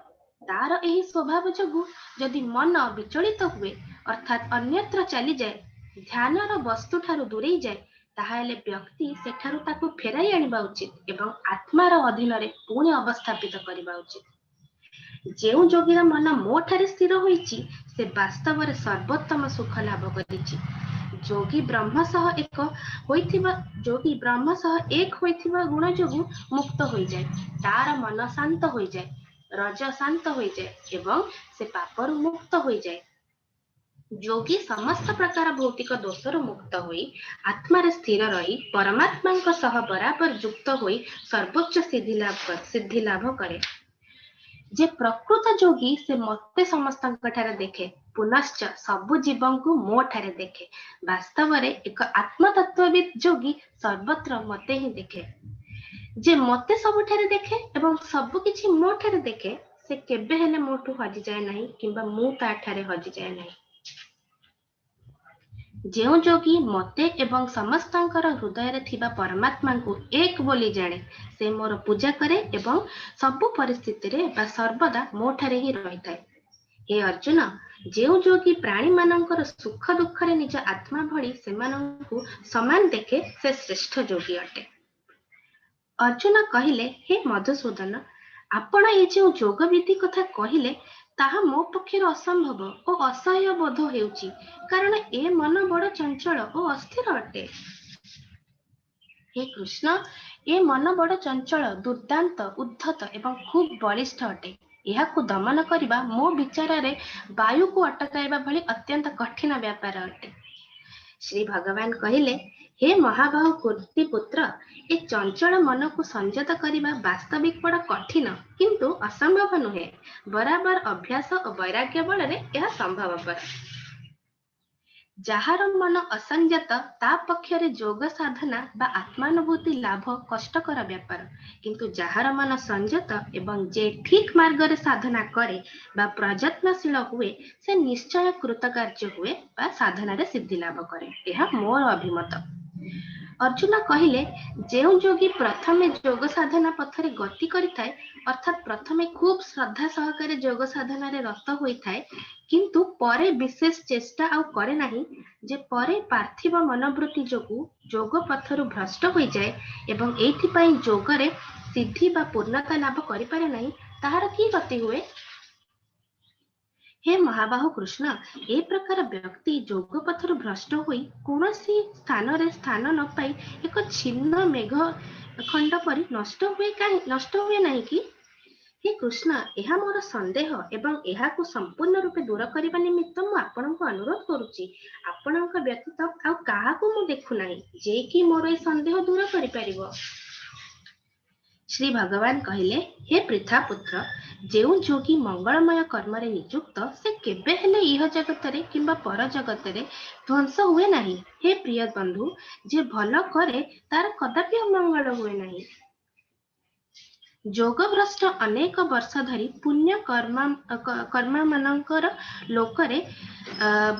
तार एही स्वभाव जोगु यदि मन विचलित हुए अर्थात अन्यत्र चली जाए ध्यानर वस्तु ठारू दूरेई जाए ताहाले व्यक्ति सेठारू ताकू फेराई आनिबा उचित एवं आत्मार अधीन रे पुणी अवस्थापित करिबा उचित। जेउ जोगीर मन मो ठारे स्थिर होईची से वास्तव रे सर्वोत्तम सुख लाभ करिची। जोगी ब्रह्म सह एक होइथिबा गुण जोगु मुक्त होई जाए, तार मन शांत होई जाए, रज शांत होई जाए एवं से पापरु मुक्त होई जाए। ଯୋଗୀ ସମସ୍ତ ପ୍ରକାର ଭୌତିକ ଦୋଷରୁ ମୁକ୍ତ ହୋଇ ଆତ୍ମାରେ ସ୍ଥିର ରହି ପରମାତ୍ମାଙ୍କ ସହ ବରାବର ଯୁକ୍ତ ହୋଇ ସର୍ବୋଚ୍ଚ ସିଦ୍ଧି ଲାଭ କରେ। ଯେ ପ୍ରକୃତ ଯୋଗୀ ସେ ମତେ ସମସ୍ତଙ୍କ ଠାରେ ଦେଖେ, ପୁନଶ୍ଚ ସବୁ ଜୀବଙ୍କୁ ମୋ ଠାରେ ଦେଖେ। ବାସ୍ତବରେ ଏକ ଆତ୍ମତତ୍ତ୍ୱବିତ୍ ଯୋଗୀ ସର୍ବତ୍ର ମତେ ହିଁ ଦେଖେ। ଯେ ମତେ ସବୁଠାରେ ଦେଖେ ଏବଂ ସବୁ କିଛି ମୋ ଠାରେ ଦେଖେ, ସେ କେବେ ହେଲେ ମୋଠୁ ହଜିଯାଏ ନାହିଁ କିମ୍ବା ମୁଁ ତା ଠାରେ ହଜିଯାଏ ନାହିଁ। ଯେଉଁ ଯୋଗୀ ମତେ ଏବଂ ସମସ୍ତଙ୍କର ହୃଦୟରେ ଥିବା ପରମାତ୍ମାଙ୍କୁ ଏକ ବୋଲି ଜାଣେ, ସେ ମୋର ପୂଜା କରେ ଏବଂ ସବୁ ପରିସ୍ଥିତିରେ ବା ସର୍ବଦା ମୋ ଠାରେ ହିଁ ରହିଥାଏ। हे अर्जुन, ଯେଉଁ ଯୋଗୀ ପ୍ରାଣୀମାନଙ୍କର ସୁଖ ଦୁଃଖରେ ନିଜ ଆତ୍ମା ଭଳି ସେମାନଙ୍କୁ ସମାନ ଦେଖେ, ସେ ଶ୍ରେଷ୍ଠ ଯୋଗୀ ଅଟେ। अर्जुन କହିଲେ, हे ମଧୁସୂଦନ, ଆପଣ ଏ ଯେଉଁ ଯୋଗ ବିଧି କଥା କହିଲେ ତାହା ମୋ ପକ୍ଷରେ ଅସମ୍ଭବ ଓ ଅସହ୍ୟ ବୋଧ ହେଉଛି, କାରଣ ଏ ମନ ବଡ଼ ଚଞ୍ଚଳ ଓ ଅସ୍ଥିର ଅଟେ। हे କୃଷ୍ଣ, ଏ ମନ ବଡ଼ ଚଞ୍ଚଳ, ଦୁର୍ଦାନ୍ତ, ଉଦ୍ଧତ ଏବଂ ଖୁବ୍ ବଳିଷ୍ଠ ଅଟେ। ଏହାକୁ ଦମନ କରିବା ମୋ ବିଚାରରେ ବାୟୁକୁ ଅଟକାଇବା ଭଳି ଅତ୍ୟନ୍ତ କଠିନ ବ୍ୟାପାର ଅଟେ। ଶ୍ରୀ ଭଗବାନ କହିଲେ, हे ମହାବାହୁ କୁନ୍ତି ପୁତ୍ର, ଏ ଚଞ୍ଚଳ ମନକୁ ସଂଯତ କରିବା ବାସ୍ତବିକ ବଡ଼ କଠିନ କିନ୍ତୁ ଅସମ୍ଭବ ନୁହେଁ। ବରାବର ଅଭ୍ୟାସ ଓ ବୈରାଗ୍ୟ ବଳରେ ଏହା ସମ୍ଭବପର। ଯାହାର ମନ ଅସଂଯତ ତା ପକ୍ଷରେ ଯୋଗ ସାଧନା ବା ଆତ୍ମାନୁଭୂତି ଲାଭ କଷ୍ଟକର ବ୍ୟାପାର, କିନ୍ତୁ ଯାହାର ମନ ସଂଯତ ଏବଂ ଯେ ଠିକ୍ ମାର୍ଗରେ ସାଧନା କରେ ବା ପ୍ରଯତ୍ନଶୀଳ ହୁଏ, ସେ ନିଶ୍ଚୟ କୃତକାର୍ଯ୍ୟ ହୁଏ ବା ସାଧନାରେ ସିଦ୍ଧି ଲାଭ କରେ। ଏହା ମୋର ଅଭିମତ। अर्जुन କହିଲେ, ଯେଉଁ ଯୋଗୀ ପ୍ରଥମେ ଯୋଗ ସାଧନା ପଥରେ ଗତି କରିଥାଏ, ଅର୍ଥାତ୍ ପ୍ରଥମେ ଖୁବ୍ ଶ୍ରଦ୍ଧା ସହକାରେ ଯୋଗ ସାଧନାରେ ରତ ହୋଇଥାଏ କିନ୍ତୁ ପରେ ବିଶେଷ ଚେଷ୍ଟା ଆଉ କରେ ନାହିଁ, ଯେ ପରେ ପାର୍ଥିବ ମନୋବୃତ୍ତି ଯୋଗୁଁ ଯୋଗ ପଥରୁ ଭ୍ରଷ୍ଟ ହୋଇଯାଏ ଏବଂ ଏଇଥିପାଇଁ ଯୋଗରେ ସିଦ୍ଧି ବା ପୂର୍ଣ୍ଣତା ଲାଭ କରିପାରେ ନାହିଁ, ତାହାର କି ଗତି ହୁଏ? हे ମହାବାହୁ କୃଷ୍ଣ, ଏ ପ୍ରକାର ବ୍ୟକ୍ତି ଯୋଗ ପଥରୁ ଭ୍ରଷ୍ଟ ହୋଇ କୌଣସି ସ୍ଥାନରେ ସ୍ଥାନ ନ ପାଇ ଏକ ଛିନ୍ନ ମେଘ ଖଣ୍ଡ ପରି ନଷ୍ଟ ହୁଏ ନାହିଁ କି? हे କୃଷ୍ଣ, ଏହା ମୋର ସନ୍ଦେହ ଏବଂ ଏହାକୁ ସମ୍ପୂର୍ଣ୍ଣ ରୂପେ ଦୂର କରିବା ନିମିତ୍ତ ମୁଁ ଆପଣଙ୍କୁ ଅନୁରୋଧ କରୁଛି। ଆପଣଙ୍କ ବ୍ୟତୀତ ଆଉ କାହାକୁ ମୁଁ ଦେଖୁନାହିଁ ଯେ କି ମୋର ଏ ସନ୍ଦେହ ଦୂର କରିପାରିବ। ଶ୍ରୀ ଭଗବାନ କହିଲେ, हे ପୃଥା ପୁତ୍ର, ଯେଉଁ ଯୋଗୀ ମଙ୍ଗଳମୟ କର୍ମରେ ନିଯୁକ୍ତ, ସେ କେବେ ହେଲେ ଇହ ଜଗତରେ କିମ୍ବା ପର ଜଗତରେ ଧ୍ୱଂସ ହୁଏ ନାହିଁ। हे ପ୍ରିୟ ବନ୍ଧୁ, ଯେ ଭଲ କରେ ତାର କଦାପି ଅମଙ୍ଗଳ ହୁଏ ନାହିଁ। ଯୋଗଭ୍ରଷ୍ଟ ଅନେକ ବର୍ଷ ଧରି ପୁଣ୍ୟ କର୍ମମାନଙ୍କର ଲୋକରେ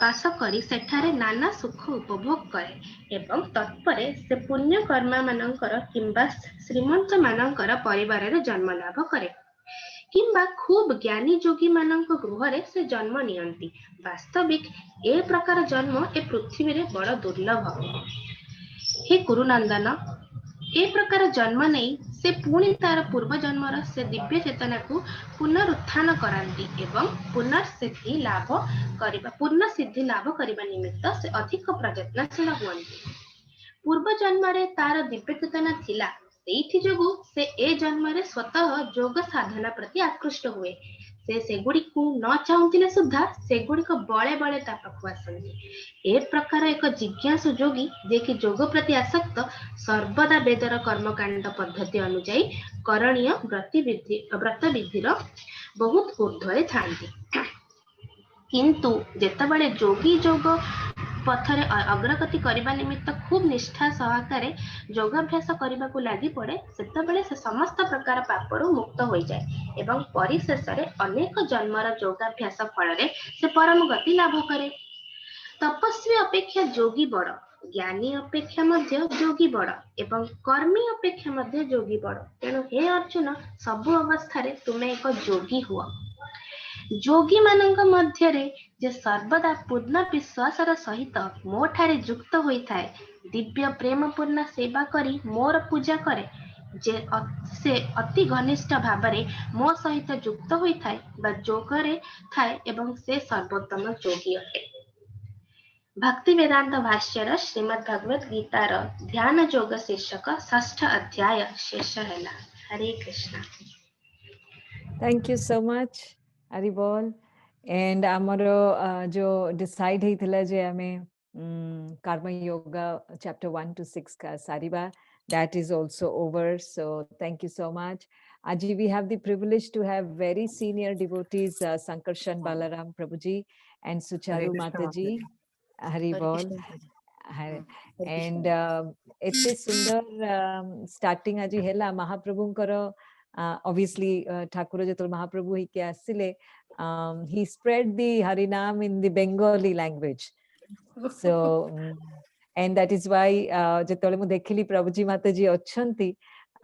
ବାସ କରି ସେଠାରେ ନାନା ସୁଖ ଉପଭୋଗ କରେ ଏବଂ ତତ୍ପରେ ସେ ପୁଣ୍ୟ କର୍ମମାନଙ୍କର କିମ୍ବା ଶ୍ରୀମନ୍ତ ମାନଙ୍କର ପରିବାରରେ ଜନ୍ମ ଲାଭ କରେ କିମ୍ବା ଖୁବ୍ ଜ୍ଞାନୀ ଯୋଗୀ ମାନଙ୍କ ଗୃହରେ ସେ ଜନ୍ମ ନିଅନ୍ତି। ବାସ୍ତବିକ ଏ ପ୍ରକାର ଜନ୍ମ ଏ ପୃଥିବୀରେ ବଡ଼ ଦୁର୍ଲଭ। हे କୁରୁନନ୍ଦନ, ଏ ପ୍ରକାର ଜନ୍ମ ନେଇ ସେ ପୁଣି ତାର ପୂର୍ବ ଜନ୍ମର ସେ ଦିବ୍ୟ ଚେତନାକୁ ପୁନରୁତ୍ଥାନ କରାନ୍ତି ଏବଂ ପୂର୍ଣ୍ଣ ସିଦ୍ଧି ଲାଭ କରିବା ନିମିତ୍ତ ସେ ଅଧିକ ପ୍ରଯତ୍ନଶୀଳ ହୁଅନ୍ତି। ପୂର୍ବ ଜନ୍ମରେ ତାର ଦିବ୍ୟ ଚେତନା ଥିଲା, ସେଇଥି ଯୋଗୁଁ ସେ ଏ ଜନ୍ମରେ ସ୍ୱତଃ ଯୋଗ ସାଧନା ପ୍ରତି ଆକୃଷ୍ଟ ହୁଏ। ସେ ସେଗୁଡ଼ିକୁ ନ ଚାହୁଁଥିଲେ ସୁଦ୍ଧା ସେଗୁଡ଼ିକ ବଳେ ବଳେ ତା ପାଖକୁ ଆସନ୍ତି। ଏ ପ୍ରକାର ଏକ ଜିଜ୍ଞାସୁ ଯୋଗୀ ଯେ କି ଯୋଗ ପ୍ରତି ଆସକ୍ତ, ସର୍ବଦା ବେଦର କର୍ମକାଣ୍ଡ ପଦ୍ଧତି ଅନୁଯାୟୀ କରଣୀୟ ବ୍ରତବିଧିର ବହୁତ ଊର୍ଦ୍ଧ୍ୱରେ ଥାନ୍ତି। କିନ୍ତୁ ଯେତେବେଳେ ଯୋଗୀ ଯୋଗ ପଥରେ ଅଗ୍ରଗତି କରିବା ନିମିତ୍ତ ଖୁବ୍ ନିଷ୍ଠା ସହକାରେ ଯୋଗାଭ୍ୟାସ କରିବାକୁ ଲାଗି ପଡ଼େ, ସେତେବେଳେ ସେ ସମସ୍ତ ପ୍ରକାର ପାପରୁ ମୁକ୍ତ ହୋଇଯାଏ ଏବଂ ପରିଶେଷରେ ଅନେକ ଜନ୍ମର ଯୋଗାଭ୍ୟାସ ଫଳରେ ସେ ପରମ ଗତି ଲାଭ କରେ। ତପସ୍ୱୀ ଅପେକ୍ଷା ଯୋଗୀ ବଡ଼, ଜ୍ଞାନୀ ଅପେକ୍ଷା ମଧ୍ୟ ଯୋଗୀ ବଡ଼ ଏବଂ କର୍ମୀ ଅପେକ୍ଷା ମଧ୍ୟ ଯୋଗୀ ବଡ଼। ତେଣୁ हे ଅର୍ଜୁନ, ସବୁ ଅବସ୍ଥାରେ ତୁମେ ଏକ ଯୋଗୀ ହୁଅ। ଯୋଗୀ ମାନଙ୍କ ମଧ୍ୟରେ ଯେ ସର୍ବଦା ପୂର୍ଣ୍ଣ ବିଶ୍ୱାସର ସହିତ ମୋ ଠାରେ ଯୁକ୍ତ ହୋଇଥାଏ, ଦିବ୍ୟ ପ୍ରେମପୂର୍ଣ୍ଣ ସେବା କରି ମୋର ପୂଜା କରେ, ଯେ ସେ ଅତି ଘନିଷ୍ଠ ଭାବରେ ମୋ ସହିତ ଯୁକ୍ତ ହୋଇଥାଏ ବା ଯୋଗରେ ଥାଏ ଏବଂ ସେ ସର୍ବୋତ୍ତମ ଯୋଗୀ ଅଟେ। ଭକ୍ତି ବେଦାନ୍ତ ଭାଷ୍ୟର ଶ୍ରୀମଦ୍ ଭଗବତ ଗୀତାର ଧ୍ୟାନ ଯୋଗ ଶୀର୍ଷକ 6ଠ ଅଧ୍ୟାୟ ଶେଷ ହେଲା। Hare Krishna. Thank you so much, Haribol. and amaro jo decide heitila je ame karma yoga chapter 1 to 6 ka sariba, that is also over. So thank you so much. Aji, we have the privilege to have very senior devotees, Sankarshan Balaram Prabhuji and Sucharu Mataji. Hari Bol. And ete sundar starting aji hela Mahaprabhunkara, obviously Thakura jetal Mahaprabhu hike asile, he spread the Harinam in the Bengali language. So and that is why jetole mu dekhili Prabhuji Mataji achanti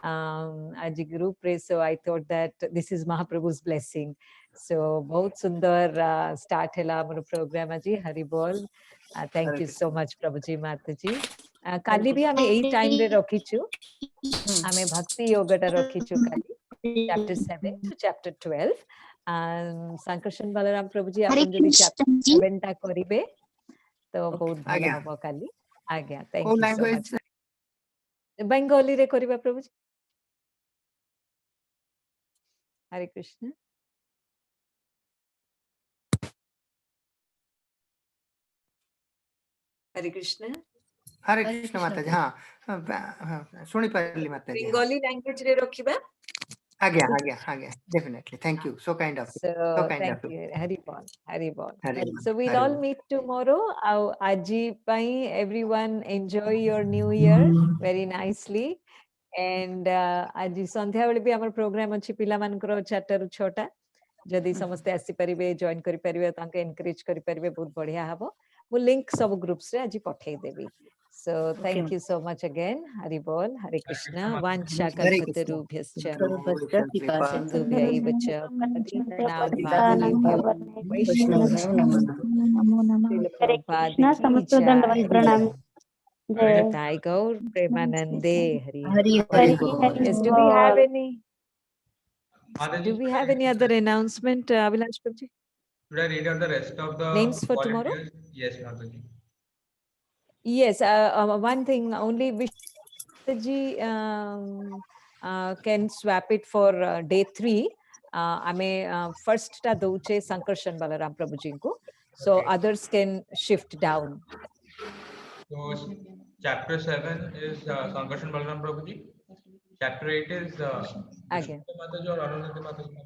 aji group re, so I thought that this is Mahaprabhu's blessing. So bahut sundar start hela amar program aji. Hari Bol. Thank you so much Prabhuji Mataji. Kali bhi ame ei time re rakhichu, ame bhakti yoga ta rakhichu kali chapter 7 to chapter 12. Sankarshan Balaram Prabhuji apan jodi chapter 7 ta karibe to bahut bhalo habo kali. Agya, thank you so much. Bengali re kariba Prabhuji. Hare Krishna. Hare Krishna. Hare Krishna Mataji. हाँ सुनी पारली माताजी. Bengali language re rakhiba. आज्ञा, definitely. Thank you. So kind of you. So kind thank of you. Hari Bol. Hari Bol. Hari So we'll Hari all Bol. meet tomorrow. Aji pai, everyone enjoy your new year very nicely. And aji sandhya bele bhi amar program achi pila mankro 4 ru 6 ta. Jodi samaste asi paribe, join kari paribe, tanke encourage kari paribe, bahut badhiya habo. Wo link sab groups re aji pathai debi. So thank you so much again. Hari Bol. Hare Krishna. Vancha kalpatarubhyascha sindhubhyaivacha paditanam Krishna समस्त दंडवत प्रणाम जय Nitai Gaur Premanande Hari. Hari Hari Guru. Hari Yes, do we have बोल any? Mataji, Do we have any other announcement, Abhilash Prabhuji? should I read out the rest of the Names for tomorrow? volunteers? Yes, Mataji. Yes, one thing only Vishwaji can swap it for day 3. Ame first ta douche Sankarshan Balaram Prabhuji ko, so Okay. others can shift down. So chapter 7 is Sankarshan Balaram Prabhuji. Chapter 8 is Again, Mataji or Arundhati Mataji?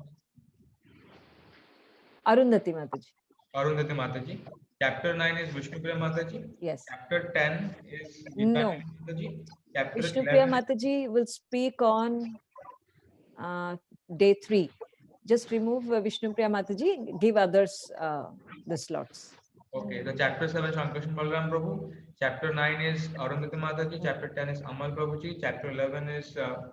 Arundhati Mataji. Arundhati Mataji. Chapter 9 is Vishnupriya Mataji. Yes. Chapter 10 is No. Gita Mataji. Chapter Vishnupriya 11 Mataji will speak on day 3. Just remove Vishnupriya Mataji, give others the slots. Okay, the chapter 7 Sankarshan Balaram Prabhu. Chapter 9 is Arundhati Mataji. Chapter 10 is Amal Prabhuji. Chapter 11 is so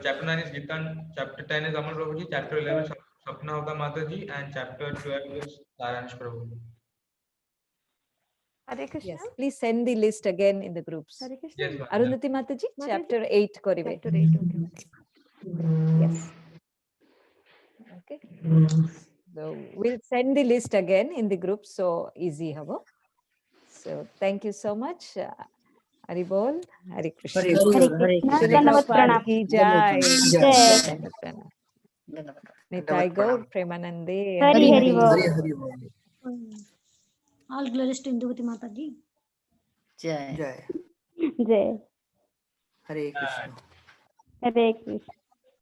chapter 9 is Gita. Chapter 10 is Amal Prabhuji. Chapter 11 is Sapna Uda Mataji, and chapter 12 is Saransh Prabhu. Hare Krishna. Yes, please send the list again in the groups. Hare Krishna. Yes, ma'am. Arundhati Mataji, Mataji? chapter 8 koribe. Chapter 8. Okay. Yes. Okay. So we'll send the list again in the group, so easy habo. So thank you so much. Hari Bol, Hare Krishna. Hari Hare Guru. Hari Krishna Krishna. दंडवत Prabhupada प्रणाम ki jai. जय Nitai Gaur Premanande. Hari Hari बोल Hari Bol. All glories to Induvati Mata ji Jai. जय Hare Krishna. हरे कृष्ण